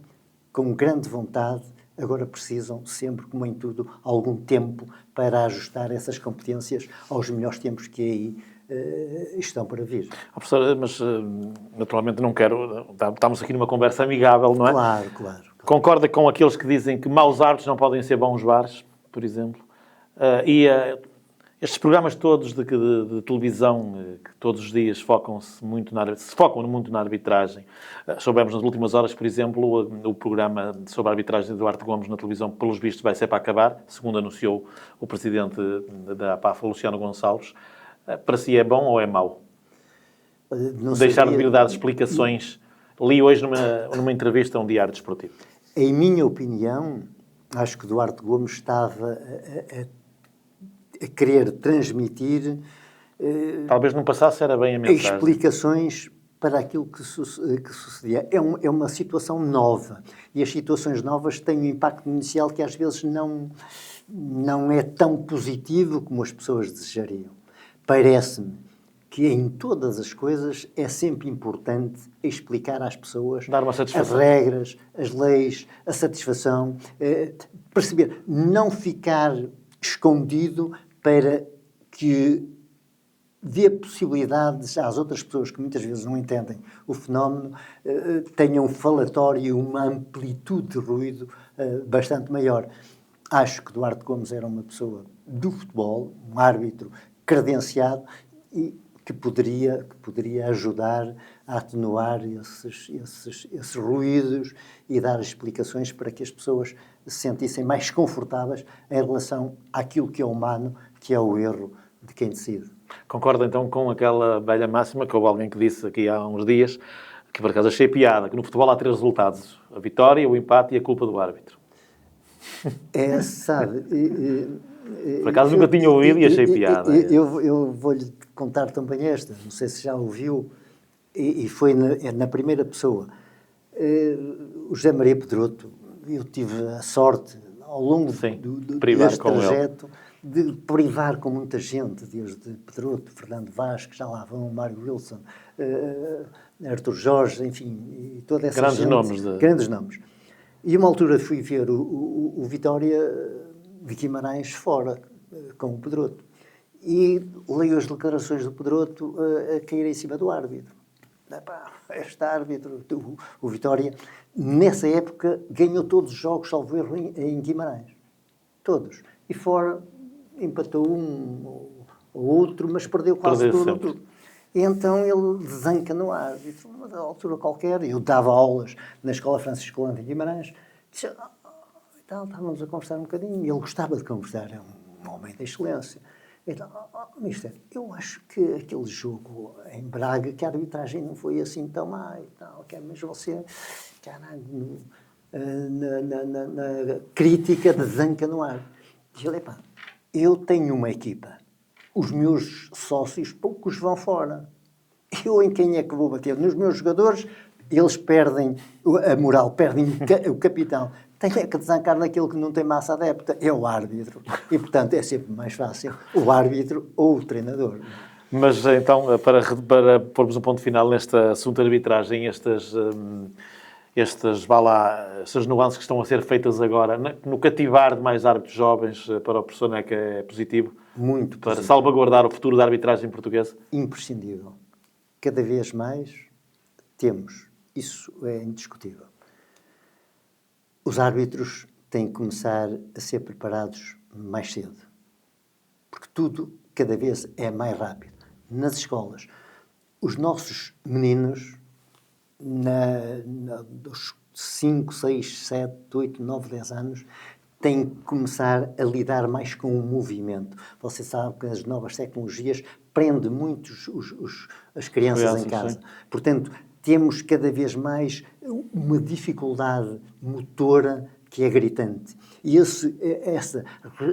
Speaker 3: com grande vontade. Agora precisam sempre, como em tudo, algum tempo para ajustar essas competências aos melhores tempos que aí estão para vir.
Speaker 1: Professor, mas naturalmente não quero... Estamos aqui numa conversa amigável, não é?
Speaker 3: Claro.
Speaker 1: Concorda com aqueles que dizem que maus árbitros não podem ser bons VARs, por exemplo? Estes programas todos de televisão, que todos os dias se focam muito na arbitragem. Soubemos nas últimas horas, por exemplo, o programa sobre a arbitragem de Duarte Gomes na televisão, pelos vistos, vai ser para acabar, segundo anunciou o presidente da APAF, Luciano Gonçalves. Para si é bom ou é mau? Deixar de vir dar explicações. Li hoje numa entrevista a um diário desportivo.
Speaker 3: Em minha opinião, acho que Duarte Gomes estava a querer transmitir...
Speaker 1: Talvez não passasse, era bem a mensagem.
Speaker 3: Explicações para aquilo que sucedia. É uma situação nova. E as situações novas têm um impacto inicial que às vezes não é tão positivo como as pessoas desejariam. Parece-me que em todas as coisas é sempre importante explicar às pessoas
Speaker 1: dar uma satisfação.
Speaker 3: As regras, as leis, a satisfação, perceber, não ficar escondido para que dê possibilidades às outras pessoas que muitas vezes não entendem o fenómeno, tenham um falatório e uma amplitude de ruído bastante maior. Acho que Duarte Gomes era uma pessoa do futebol, um árbitro credenciado e que poderia ajudar a atenuar esses ruídos e dar explicações para que as pessoas se sentissem mais confortáveis em relação àquilo que é humano, que é o erro de quem decide.
Speaker 1: Concordo então com aquela velha máxima que houve alguém que disse aqui há uns dias, que por acaso achei piada, que no futebol há 3 resultados: a vitória, o empate e a culpa do árbitro.
Speaker 3: Sabe...
Speaker 1: Por acaso nunca tinha ouvido e achei piada.
Speaker 3: Eu vou-lhe contar também esta, não sei se já ouviu, e foi na primeira pessoa. O José Maria Pedroto, eu tive a sorte, ao longo deste trajeto, de privar com muita gente, desde Pedroto, Fernando Vasco, já lá vão, Mário Wilson, Artur Jorge, enfim, e toda essa grandes nomes. E uma altura fui ver o Vitória de Guimarães fora, com o Pedroto. E leio as declarações do Pedroto a cair em cima do árbitro. Este árbitro, o Vitória, nessa época, ganhou todos os jogos, salvo erro, em Guimarães. Todos. E fora, empatou um ou outro, mas perdeu quase tudo. E então ele desanca no árbitro. A altura qualquer, eu dava aulas na Escola Francisco Holanda em Guimarães, disse... Estávamos a conversar um bocadinho, e ele gostava de conversar, é um homem de excelência. Então, mister, eu acho que aquele jogo em Braga, que a arbitragem não foi assim tão má e tal, mas você, caralho, na crítica de zanca no ar. Diz ele, eu tenho uma equipa, os meus sócios, poucos vão fora. Eu em quem é que vou bater? Nos meus jogadores, eles perdem a moral, perdem o capital. Tem que desancar naquilo que não tem massa adepta, é o árbitro. E, portanto, é sempre mais fácil o árbitro ou o treinador.
Speaker 1: Mas, então, para pormos um ponto final neste assunto de arbitragem, estas nuances que estão a ser feitas agora, no cativar de mais árbitros jovens para o professor Neca é positivo?
Speaker 3: Muito
Speaker 1: para
Speaker 3: positivo.
Speaker 1: Salvaguardar o futuro da arbitragem portuguesa?
Speaker 3: Imprescindível. Cada vez mais temos. Isso é indiscutível. Os árbitros têm que começar a ser preparados mais cedo. Porque tudo, cada vez, é mais rápido. Nas escolas, os nossos meninos, dos 5, 6, 7, 8, 9, 10 anos, têm que começar a lidar mais com o movimento. Você sabe que as novas tecnologias prendem muito as crianças em casa. Sim. Portanto, temos cada vez mais uma dificuldade motora que é gritante. E essa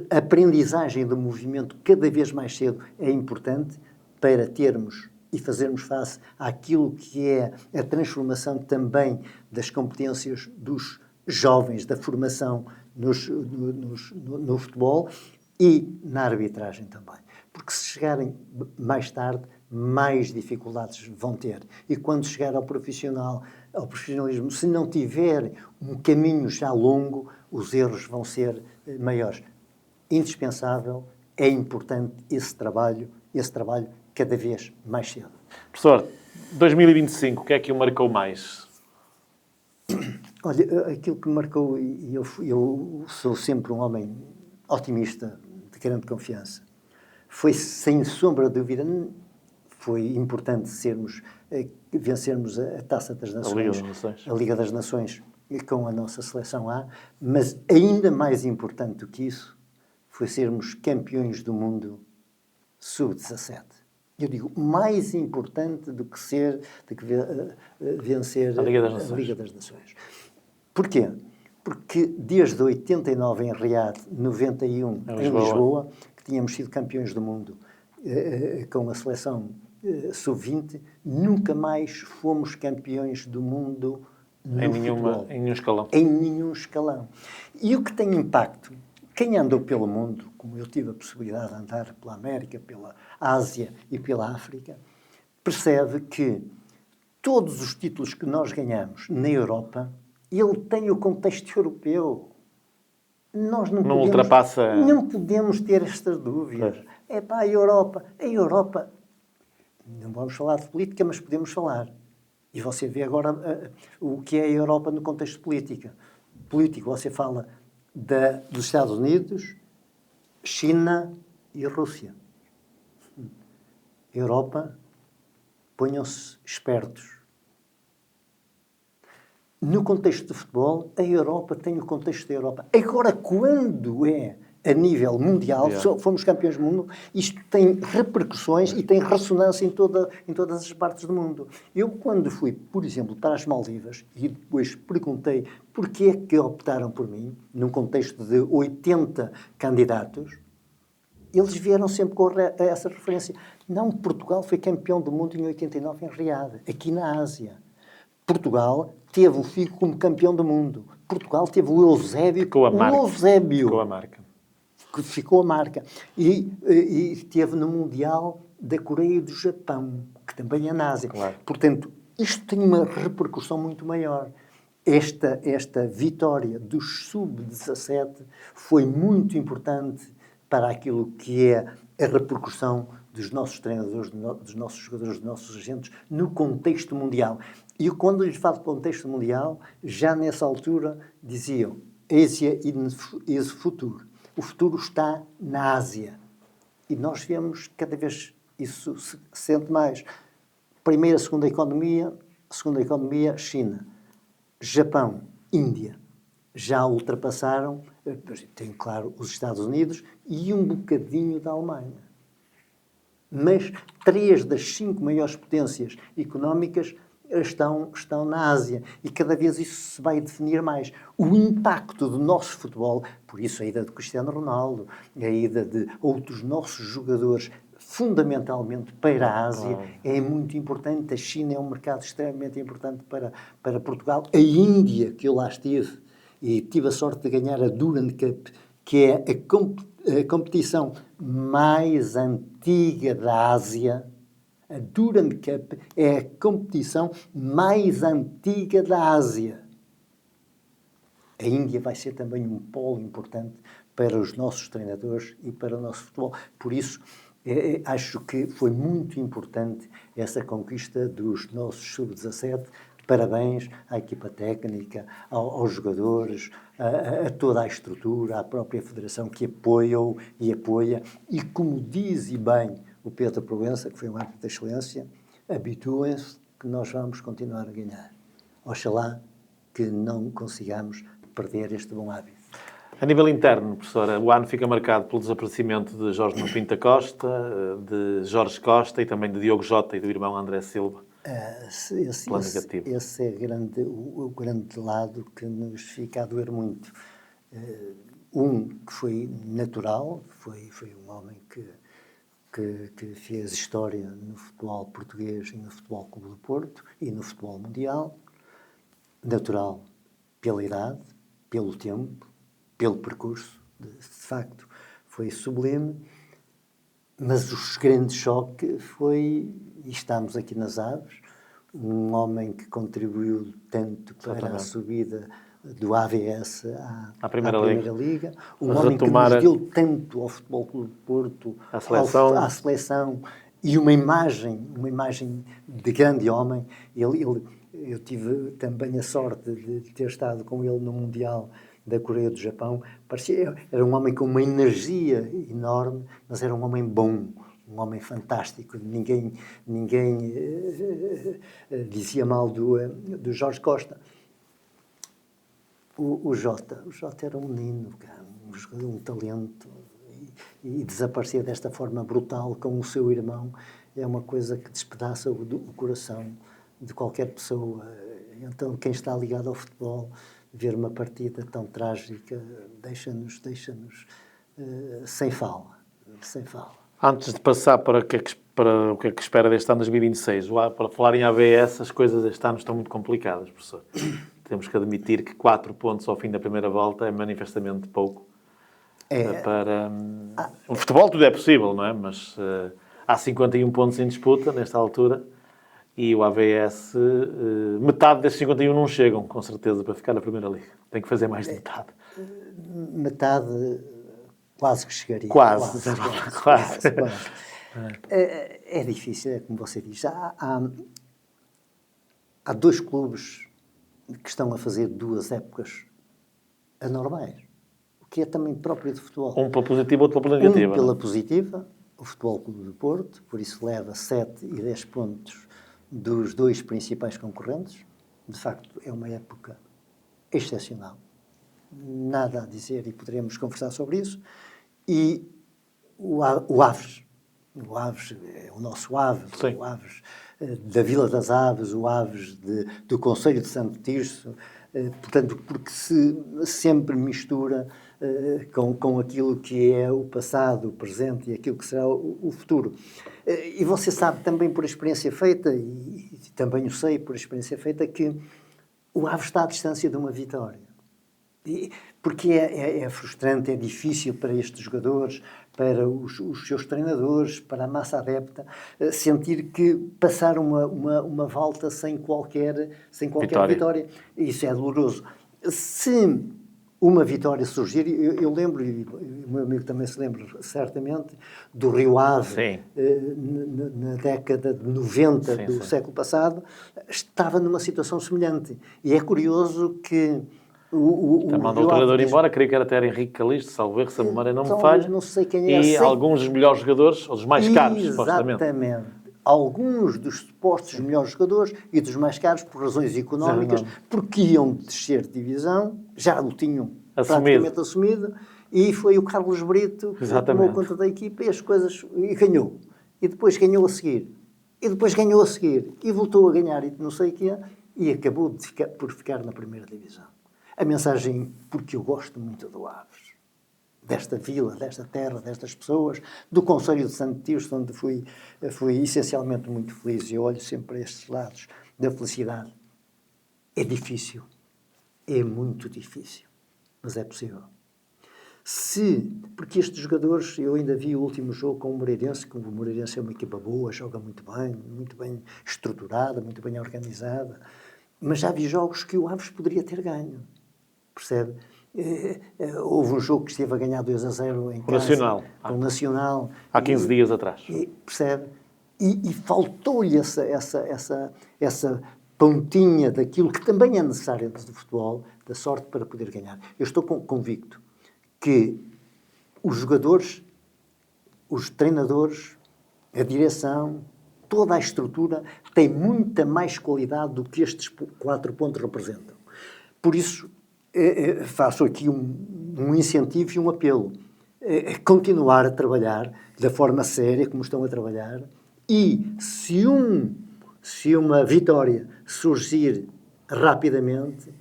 Speaker 3: aprendizagem do movimento cada vez mais cedo é importante para termos e fazermos face àquilo que é a transformação também das competências dos jovens, da formação no futebol e na arbitragem também. Porque se chegarem mais tarde, mais dificuldades vão ter. E quando chegar ao profissionalismo, se não tiver um caminho já longo, os erros vão ser maiores. Indispensável, é importante esse trabalho cada vez mais cedo.
Speaker 1: Professor, 2025, o que é que o marcou mais?
Speaker 3: Olha, aquilo que me marcou, e eu sou sempre um homem otimista, de grande confiança, foi, sem sombra de dúvida, foi importante vencermos a Taça das Nações, a Liga das Nações, com a nossa seleção A, mas ainda mais importante do que isso, foi sermos campeões do mundo sub-17. Eu digo, mais importante do que vencer a Liga das Nações. Porquê? Porque desde 89 em Riad, 91 em Lisboa, que tínhamos sido campeões do mundo com a seleção sub-20, nunca mais fomos campeões do mundo no futebol.
Speaker 1: Em nenhum escalão.
Speaker 3: Em nenhum escalão. E o que tem impacto, quem andou pelo mundo, como eu tive a possibilidade de andar pela América, pela Ásia e pela África, percebe que todos os títulos que nós ganhamos na Europa, ele tem o contexto europeu. Nós não podemos,
Speaker 1: ultrapassa...
Speaker 3: Não podemos ter estas dúvidas. A Europa, não vamos falar de política, mas podemos falar. E você vê agora o que é a Europa no contexto político. Você fala dos Estados Unidos, China e Rússia. Europa, ponham-se espertos. No contexto de futebol, a Europa tem o contexto da Europa. Agora, quando é a nível mundial, fomos campeões do mundo, isto tem repercussões e tem ressonância em todas as partes do mundo. Eu, quando fui, por exemplo, para as Maldivas, e depois perguntei porquê é que optaram por mim, num contexto de 80 candidatos, eles vieram sempre com essa referência. Não, Portugal foi campeão do mundo em 89 em Riad, aqui na Ásia. Portugal teve o Figo como campeão do mundo. Portugal teve o Eusébio.
Speaker 1: Ficou a marca.
Speaker 3: Ficou a marca. E teve no Mundial da Coreia e do Japão, que também é na Ásia.
Speaker 1: Claro.
Speaker 3: Portanto, isto tem uma repercussão muito maior. Esta vitória dos sub-17 foi muito importante para aquilo que é a repercussão dos nossos treinadores, dos nossos jogadores, dos nossos agentes, no contexto mundial. E quando lhes falo de contexto mundial, já nessa altura diziam Asia is futuro. O futuro está na Ásia. E nós vemos cada vez isso se sente mais. Primeira, segunda economia, China. Japão, Índia. Já ultrapassaram, tem claro, os Estados Unidos e um bocadinho da Alemanha. Mas 3 das 5 maiores potências económicas estão na Ásia. E cada vez isso se vai definir mais. O impacto do nosso futebol, por isso a ida de Cristiano Ronaldo, a ida de outros nossos jogadores, fundamentalmente para a Ásia, é muito importante. A China é um mercado extremamente importante para Portugal. A Índia, que eu lá estive, e tive a sorte de ganhar a Durand Cup, que é a competição mais antiga da Ásia. A Durand Cup é a competição mais antiga da Ásia. A Índia vai ser também um polo importante para os nossos treinadores e para o nosso futebol. Por isso, acho que foi muito importante essa conquista dos nossos sub-17. Parabéns à equipa técnica, aos jogadores, a toda a estrutura, à própria federação que apoiou e apoia. E como diz e bem o Pedro Proença, que foi um árbitro de excelência, habituem-se que nós vamos continuar a ganhar. Oxalá que não consigamos perder este bom hábito.
Speaker 1: A nível interno, professora, o ano fica marcado pelo desaparecimento de Jorge Pinto Costa, de Jorge Costa e também de Diogo Jota e do irmão André Silva.
Speaker 3: Esse é o grande lado que nos fica a doer muito. Que foi natural, foi um homem que fez história no futebol português e no Futebol Clube do Porto e no futebol mundial. Natural pela idade, pelo tempo, pelo percurso, de facto, foi sublime. Mas o grande choque foi, e estamos aqui nas Aves, um homem que contribuiu tanto para a subida do AVS à Primeira Liga, um homem que nos deu tanto ao Futebol Clube do Porto, à seleção, e uma imagem de grande homem. Eu tive também a sorte de ter estado com ele no Mundial da Coreia do Japão. Era um homem com uma energia enorme, mas era um homem bom, um homem fantástico. Ninguém dizia mal do Jorge Costa. O Jota era um menino, um jogador, um talento, e desaparecer desta forma brutal com o seu irmão é uma coisa que despedaça o coração de qualquer pessoa. Então, quem está ligado ao futebol, ver uma partida tão trágica deixa-nos sem fala.
Speaker 1: Antes de passar para o que é que espera deste ano 2026, para falar em AVS, as coisas este ano estão muito complicadas, professor. Temos que admitir que 4 pontos ao fim da primeira volta é manifestamente pouco. O futebol tudo é possível, não é? Mas há 51 pontos em disputa nesta altura e o AVS, metade desses 51 não chegam, com certeza, para ficar na Primeira Liga. Tem que fazer mais de metade.
Speaker 3: Metade quase que chegaria.
Speaker 1: Quase.
Speaker 3: É difícil, é como você diz. Há 2 clubes que estão a fazer 2 épocas anormais, o que é também próprio de futebol.
Speaker 1: Um pela positiva, outro pela negativa.
Speaker 3: Um pela positiva, o Futebol Clube do Porto, por isso leva 7 e 10 pontos dos 2 principais concorrentes. De facto, é uma época excepcional. Nada a dizer e poderemos conversar sobre isso. E o Aves. O Aves é o nosso Aves.
Speaker 1: Sim.
Speaker 3: O Aves da Vila das Aves, o Aves do Concelho de Santo Tirso. Portanto, porque se sempre mistura com aquilo que é o passado, o presente e aquilo que será o futuro. E você sabe também por experiência feita, e também o sei por experiência feita, que o Aves está à distância de uma vitória. Porque é frustrante, é difícil para estes jogadores, para os seus treinadores, para a massa adepta, sentir que passaram uma volta sem qualquer vitória. Isso é doloroso. Se uma vitória surgir, eu lembro, e o meu amigo também se lembra certamente, do Rio Ave, na década de 90 do século passado, estava numa situação semelhante. E é curioso que
Speaker 1: mandou o treinador embora, creio que era até Henrique Calixto, salvo erro, se a memória não me falha.
Speaker 3: Não sei quem é.
Speaker 1: E alguns dos melhores jogadores, ou dos mais caros, supostamente.
Speaker 3: Exatamente. Alguns dos supostos melhores jogadores e dos mais caros por razões económicas, porque iam descer de divisão, já o tinham praticamente assumido, e foi o Carlos Brito que tomou conta da equipa e as coisas, e ganhou. E depois ganhou a seguir. E depois ganhou a seguir. E voltou a ganhar, e não sei o que é, e acabou por ficar na primeira divisão. A mensagem, porque eu gosto muito do Aves, desta vila, desta terra, destas pessoas, do Concelho de Santo Tirso, onde fui essencialmente muito feliz, e eu olho sempre para estes lados da felicidade. É difícil, é muito difícil, mas é possível. Porque estes jogadores, eu ainda vi o último jogo com o Moreirense, que o Moreirense é uma equipa boa, joga muito bem estruturada, muito bem organizada, mas já vi jogos que o Aves poderia ter ganho. Percebe? Houve um jogo que esteve a ganhar 2-0 em casa, com o Nacional.
Speaker 1: Há 15 dias atrás.
Speaker 3: Percebe? E faltou-lhe essa pontinha daquilo que também é necessário antes do futebol, da sorte para poder ganhar. Eu estou convicto que os jogadores, os treinadores, a direção, toda a estrutura tem muita mais qualidade do que estes 4 pontos representam. Por isso, faço aqui um incentivo e um apelo. Continuar a trabalhar da forma séria como estão a trabalhar e se uma vitória surgir rapidamente,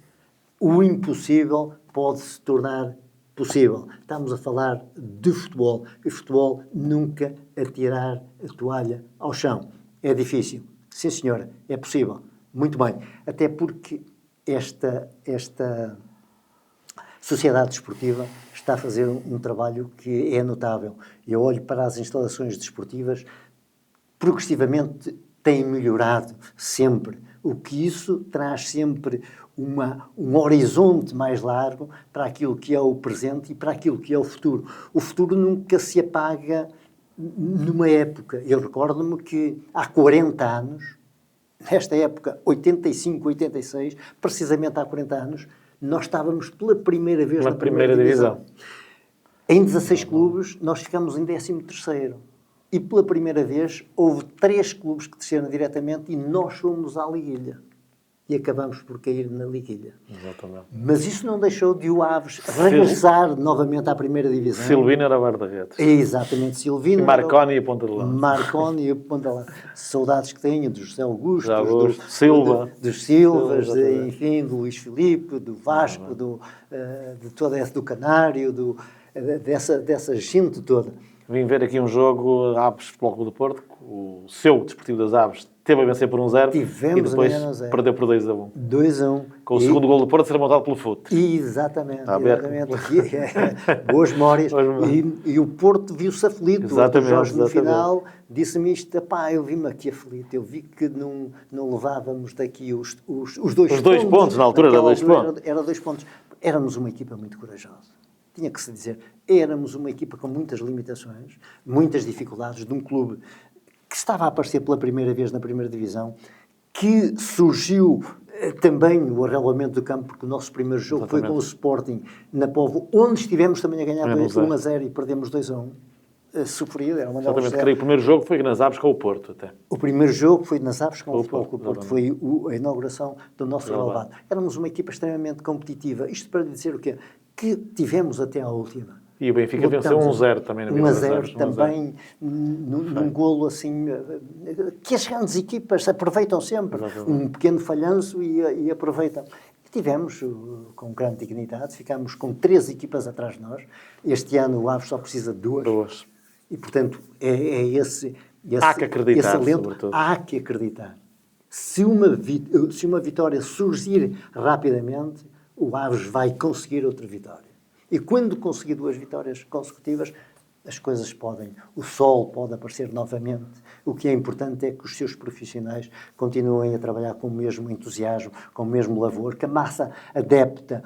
Speaker 3: o impossível pode se tornar possível. Estamos a falar de futebol e futebol nunca atirar a toalha ao chão. É difícil. Sim, senhora, é possível. Muito bem. Até porque esta sociedade desportiva está a fazer um trabalho que é notável. Eu olho para as instalações desportivas, progressivamente têm melhorado sempre. O que isso traz sempre um horizonte mais largo para aquilo que é o presente e para aquilo que é o futuro. O futuro nunca se apaga numa época. Eu recordo-me que há 40 anos, nesta época, 85, 86, precisamente há 40 anos, nós estávamos pela primeira vez na primeira divisão. Em 16 clubes, nós ficamos em 13º. E pela primeira vez, houve 3 clubes que desceram diretamente e nós fomos à liguilha. E acabamos por cair na liguilha.
Speaker 1: Exatamente.
Speaker 3: Mas isso não deixou de o Aves regressar novamente à primeira divisão.
Speaker 1: Silvino era guarda-redes.
Speaker 3: Exatamente, Silvino.
Speaker 1: E Marconi e Ponta de Lança.
Speaker 3: Marconi e Ponta de Lança. Saudades que tenho do José Augusto,
Speaker 1: Silva.
Speaker 3: dos Silvas, enfim, do Luís Filipe, do Vasco, de toda essa do Canário, dessa gente toda.
Speaker 1: Vim ver aqui um jogo, Aves Futebol Clube do Porto, o seu Desportivo das Aves teve a vencer por 1-0 e depois perdeu por 2-1.
Speaker 3: 2-1.
Speaker 1: Com o segundo gol do Porto ser montado pelo Fute.
Speaker 3: Exatamente. Boas memórias. E o Porto viu-se aflito. O Jorge, no final, disse-me isto: pá, eu vi-me aqui aflito. Eu vi que não levávamos daqui os dois pontos.
Speaker 1: Os 2 pontos, na altura era 2 pontos.
Speaker 3: Era 2 pontos. Éramos uma equipa muito corajosa. Tinha que se dizer, éramos uma equipa com muitas limitações, muitas dificuldades, de um clube que estava a aparecer pela primeira vez na primeira divisão, que surgiu também o arrelamento do campo, porque o nosso primeiro jogo foi com o Sporting na Póvoa, onde estivemos também a ganhar 1-0 e perdemos 2-1. Sofrido, era uma delas.
Speaker 1: Exatamente, creio que o primeiro jogo foi nas Aves com o Porto, até.
Speaker 3: O primeiro jogo foi nas Aves com o Porto. Foi a inauguração do nosso relevado. Éramos uma equipa extremamente competitiva. Isto para dizer o quê? Que tivemos até à última.
Speaker 1: E o Benfica venceu 1-0 também na Vila das Aves.
Speaker 3: 1-0 também, num golo assim, que as grandes equipas aproveitam sempre. Um pequeno falhanço e aproveitam. E tivemos, com grande dignidade, ficámos com 3 equipas atrás de nós. Este ano o Aves só precisa de 2. E, portanto, é esse
Speaker 1: há que acreditar,
Speaker 3: alento.
Speaker 1: Sobretudo.
Speaker 3: Há que acreditar. Se uma vitória surgir rapidamente, o Aves vai conseguir outra vitória. E quando conseguir 2 vitórias consecutivas, as coisas podem, o sol pode aparecer novamente. O que é importante é que os seus profissionais continuem a trabalhar com o mesmo entusiasmo, com o mesmo lavor, que a massa adepta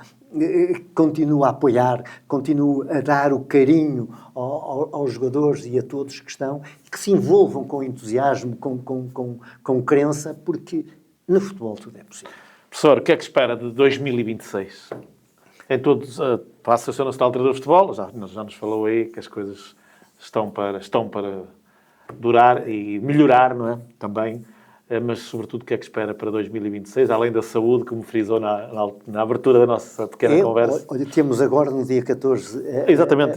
Speaker 3: continue a apoiar, continue a dar o carinho aos jogadores e a todos que estão, e que se envolvam com entusiasmo, com crença, porque no futebol tudo é possível.
Speaker 1: Professor, o que é que espera de 2026? Em todos, a Associação Nacional de Treinadores de Futebol, já nos falou aí que as coisas estão para durar e melhorar, não é? Também. Mas, sobretudo, o que é que espera para 2026, além da saúde, como frisou na abertura da nossa pequena conversa?
Speaker 3: Olha, temos agora, no dia 14...
Speaker 1: Exatamente.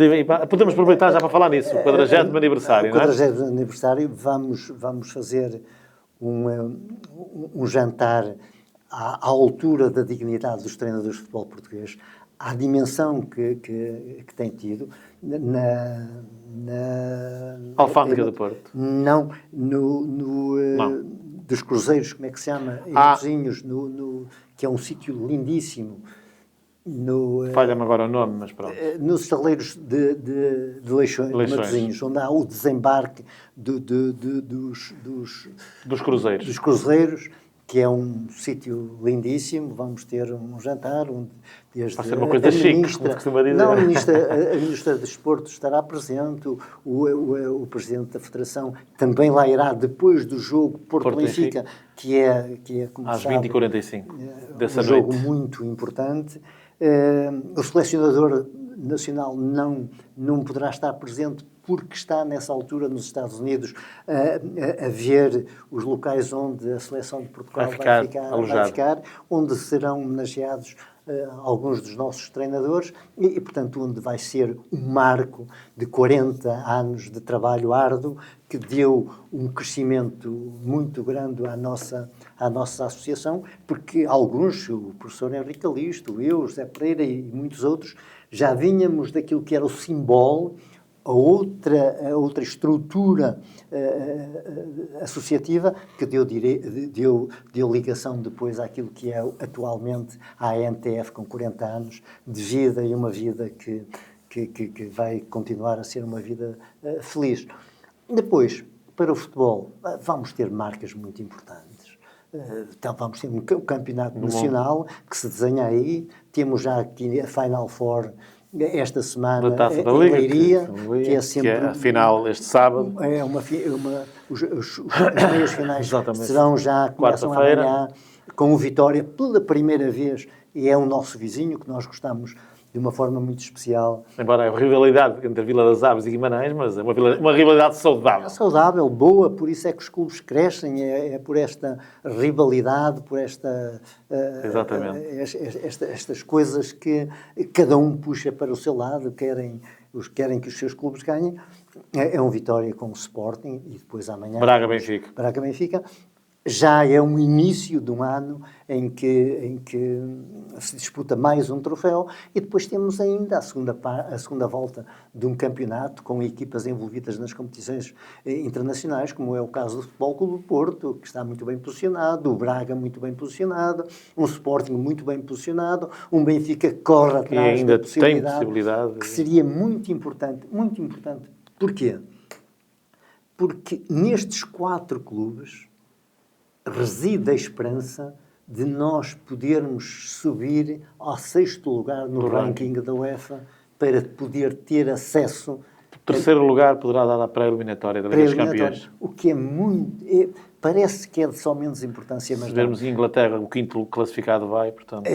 Speaker 1: Podemos aproveitar já para falar nisso, o 40º aniversário, não é?
Speaker 3: O 40º aniversário, vamos fazer um jantar à altura da dignidade dos treinadores de futebol português, à dimensão que tem tido na
Speaker 1: Alfândega do Porto.
Speaker 3: Não, dos Cruzeiros, como é que se chama? Em Matosinhos, que é um sítio lindíssimo.
Speaker 1: Falha-me agora o nome, mas pronto.
Speaker 3: Nos estaleiros de Leixões, de Matosinhos, onde há o desembarque dos Cruzeiros, que é um sítio lindíssimo. Vamos ter um jantar onde
Speaker 1: vai ser uma coisa chique, como se costuma dizer.
Speaker 3: Não, a Ministra do Desporto estará presente, o Presidente da Federação também lá irá depois do jogo Porto-Benfica, que é como
Speaker 1: às
Speaker 3: sabe,
Speaker 1: 20h45 dessa
Speaker 3: noite. Jogo muito importante. O selecionador nacional não poderá estar presente porque está nessa altura nos Estados Unidos a ver os locais onde a seleção de Portugal vai ficar, onde serão homenageados alguns dos nossos treinadores e, portanto, onde vai ser um marco de 40 anos de trabalho árduo que deu um crescimento muito grande à nossa associação, porque alguns, o professor Henrique Calisto, eu, José Pereira e muitos outros, já vínhamos daquilo que era o simbolo, a outra estrutura associativa que deu ligação depois àquilo que é atualmente a ANTF, com 40 anos de vida e uma vida que vai continuar a ser uma vida feliz. Depois, para o futebol, vamos ter marcas muito importantes. Então, vamos ter um campeonato nacional que se desenha aí, temos já aqui a Final Four esta semana em Leiria, que é sempre...
Speaker 1: Que é a final este sábado.
Speaker 3: Os meias finais serão já, começam amanhã, com o Vitória, pela primeira vez, e é o nosso vizinho, que nós gostamos de uma forma muito especial.
Speaker 1: Embora é uma rivalidade entre a Vila das Aves e Guimarães, mas é uma rivalidade saudável.
Speaker 3: É saudável, boa, por isso é que os clubes crescem, é por esta rivalidade, por estas coisas que cada um puxa para o seu lado, querem que os seus clubes ganhem. É um Vitória com o Sporting e depois amanhã...
Speaker 1: Braga-Benfica.
Speaker 3: Braga-Benfica. já é um início de um ano em que se disputa mais um troféu e depois temos ainda a segunda volta de um campeonato com equipas envolvidas nas competições internacionais, como é o caso do Futebol Clube do Porto, que está muito bem posicionado, o Braga muito bem posicionado, um Sporting muito bem posicionado, um Benfica que corre atrás
Speaker 1: ainda
Speaker 3: da possibilidade,
Speaker 1: tem possibilidade,
Speaker 3: que seria muito importante. Muito importante. Porquê? Porque nestes 4 clubes reside a esperança de nós podermos subir ao 6º lugar no ranking da UEFA para poder ter acesso...
Speaker 1: O 3º lugar poderá dar a pré-eliminatória da Liga dos Campeões.
Speaker 3: O que é muito... parece que é de só menos importância, mas
Speaker 1: se vermos em Inglaterra, o 5º classificado vai, portanto...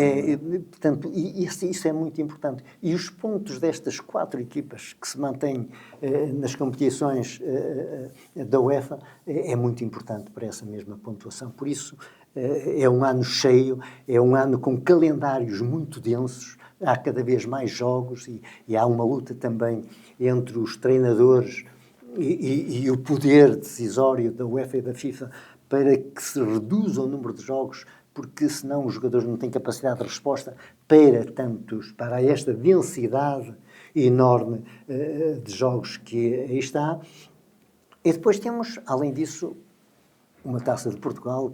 Speaker 3: Isso é muito importante. E os pontos destas 4 equipas que se mantêm nas competições da UEFA é muito importante para essa mesma pontuação. Por isso, é um ano cheio, é um ano com calendários muito densos, há cada vez mais jogos e há uma luta também entre os treinadores e o poder decisório da UEFA e da FIFA para que se reduza o número de jogos, porque senão os jogadores não têm capacidade de resposta para esta densidade enorme de jogos que aí está. E depois temos, além disso, uma Taça de Portugal,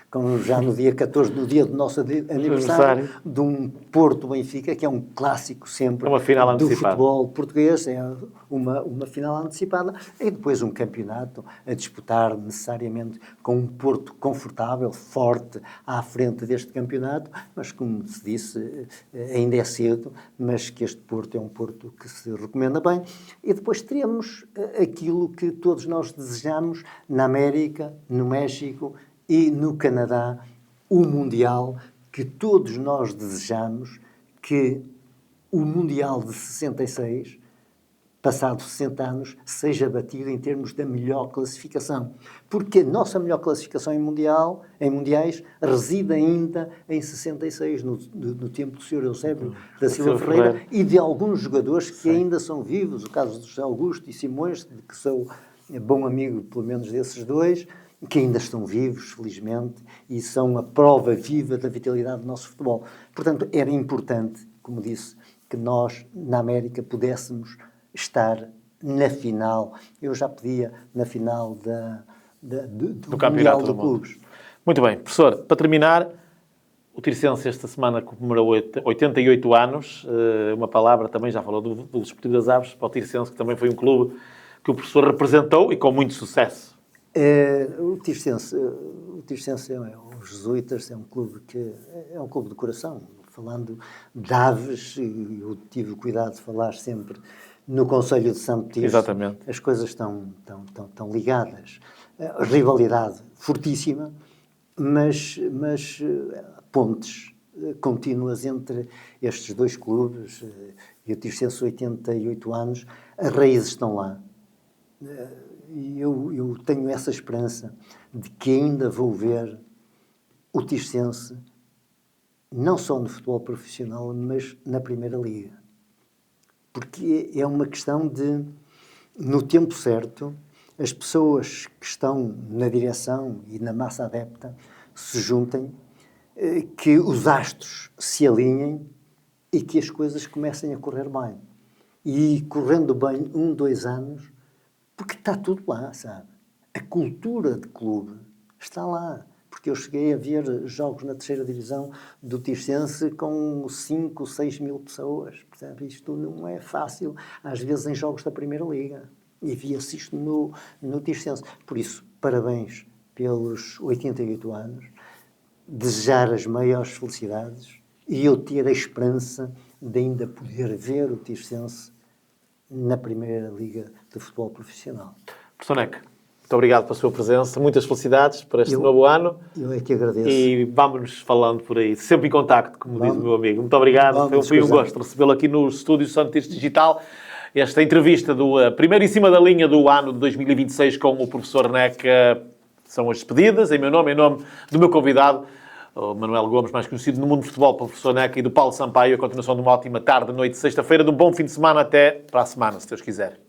Speaker 3: com já no dia 14, no dia do nosso aniversário, de um Porto-Benfica, que é um clássico sempre do futebol português, é uma final antecipada, e depois um campeonato a disputar necessariamente com um Porto confortável, forte, à frente deste campeonato, mas como se disse, ainda é cedo, mas que este Porto é um Porto que se recomenda bem, e depois teremos aquilo que todos nós desejamos na América, no México e no Canadá, o Mundial que todos nós desejamos, que o Mundial de 66, passados 60 anos, seja batido em termos da melhor classificação. Porque a nossa melhor classificação em mundiais reside ainda em 66, no tempo do Sr. Eusébio da Silva Ferreira e de alguns jogadores que ainda são vivos, o caso do José Augusto e Simões, que sou bom amigo, pelo menos, desses dois, que ainda estão vivos, felizmente, e são a prova viva da vitalidade do nosso futebol. Portanto, era importante, como disse, que nós, na América, pudéssemos estar na final. Eu já podia na final do Campeonato de Clubes.
Speaker 1: Muito bem. Professor, para terminar, o Tirsense esta semana comemorou 88 anos. Uma palavra também, já falou do Desportivo das Aves, para o Tirsense, que também foi um clube que o professor representou e com muito sucesso.
Speaker 3: O Tirsense, os Jesuítas, é um clube de coração. Falando de aves, eu tive o cuidado de falar sempre no Conselho de Santo Tirso.
Speaker 1: Exatamente.
Speaker 3: As coisas estão ligadas. A rivalidade fortíssima, mas pontes contínuas entre estes dois clubes. E o Tirsense, 88 anos, as raízes estão lá. E eu tenho essa esperança de que ainda vou ver o Tirsense não só no futebol profissional, mas na Primeira Liga. Porque é uma questão de, no tempo certo, as pessoas que estão na direção e na massa adepta se juntem, que os astros se alinhem e que as coisas comecem a correr bem. E correndo bem 2 anos, porque está tudo lá, sabe? A cultura de clube está lá. Porque eu cheguei a ver jogos na 3ª divisão do Tirsense com 5, 6 mil pessoas. Portanto, isto não é fácil, às vezes em jogos da Primeira Liga. E via-se isto no Tirsense. Por isso, parabéns pelos 88 anos, desejar as maiores felicidades e eu ter a esperança de ainda poder ver o Tirsense na Primeira Liga de futebol profissional.
Speaker 1: Professor Neck, muito obrigado pela sua presença, muitas felicidades para este novo ano.
Speaker 3: Eu é que agradeço.
Speaker 1: E vamos falando por aí, sempre em contacto, como diz o meu amigo. Muito obrigado, foi um gosto recebê-lo aqui no estúdio Santo Tirso Digital. Esta entrevista do primeiro em cima da linha do ano de 2026 com o professor Neck são as despedidas, em meu nome, em nome do meu convidado, o Manuel Gomes, mais conhecido no mundo do futebol pelo professor Neck, e do Paulo Sampaio. A continuação de uma ótima tarde, noite de sexta-feira, de um bom fim de semana, até para a semana, se Deus quiser.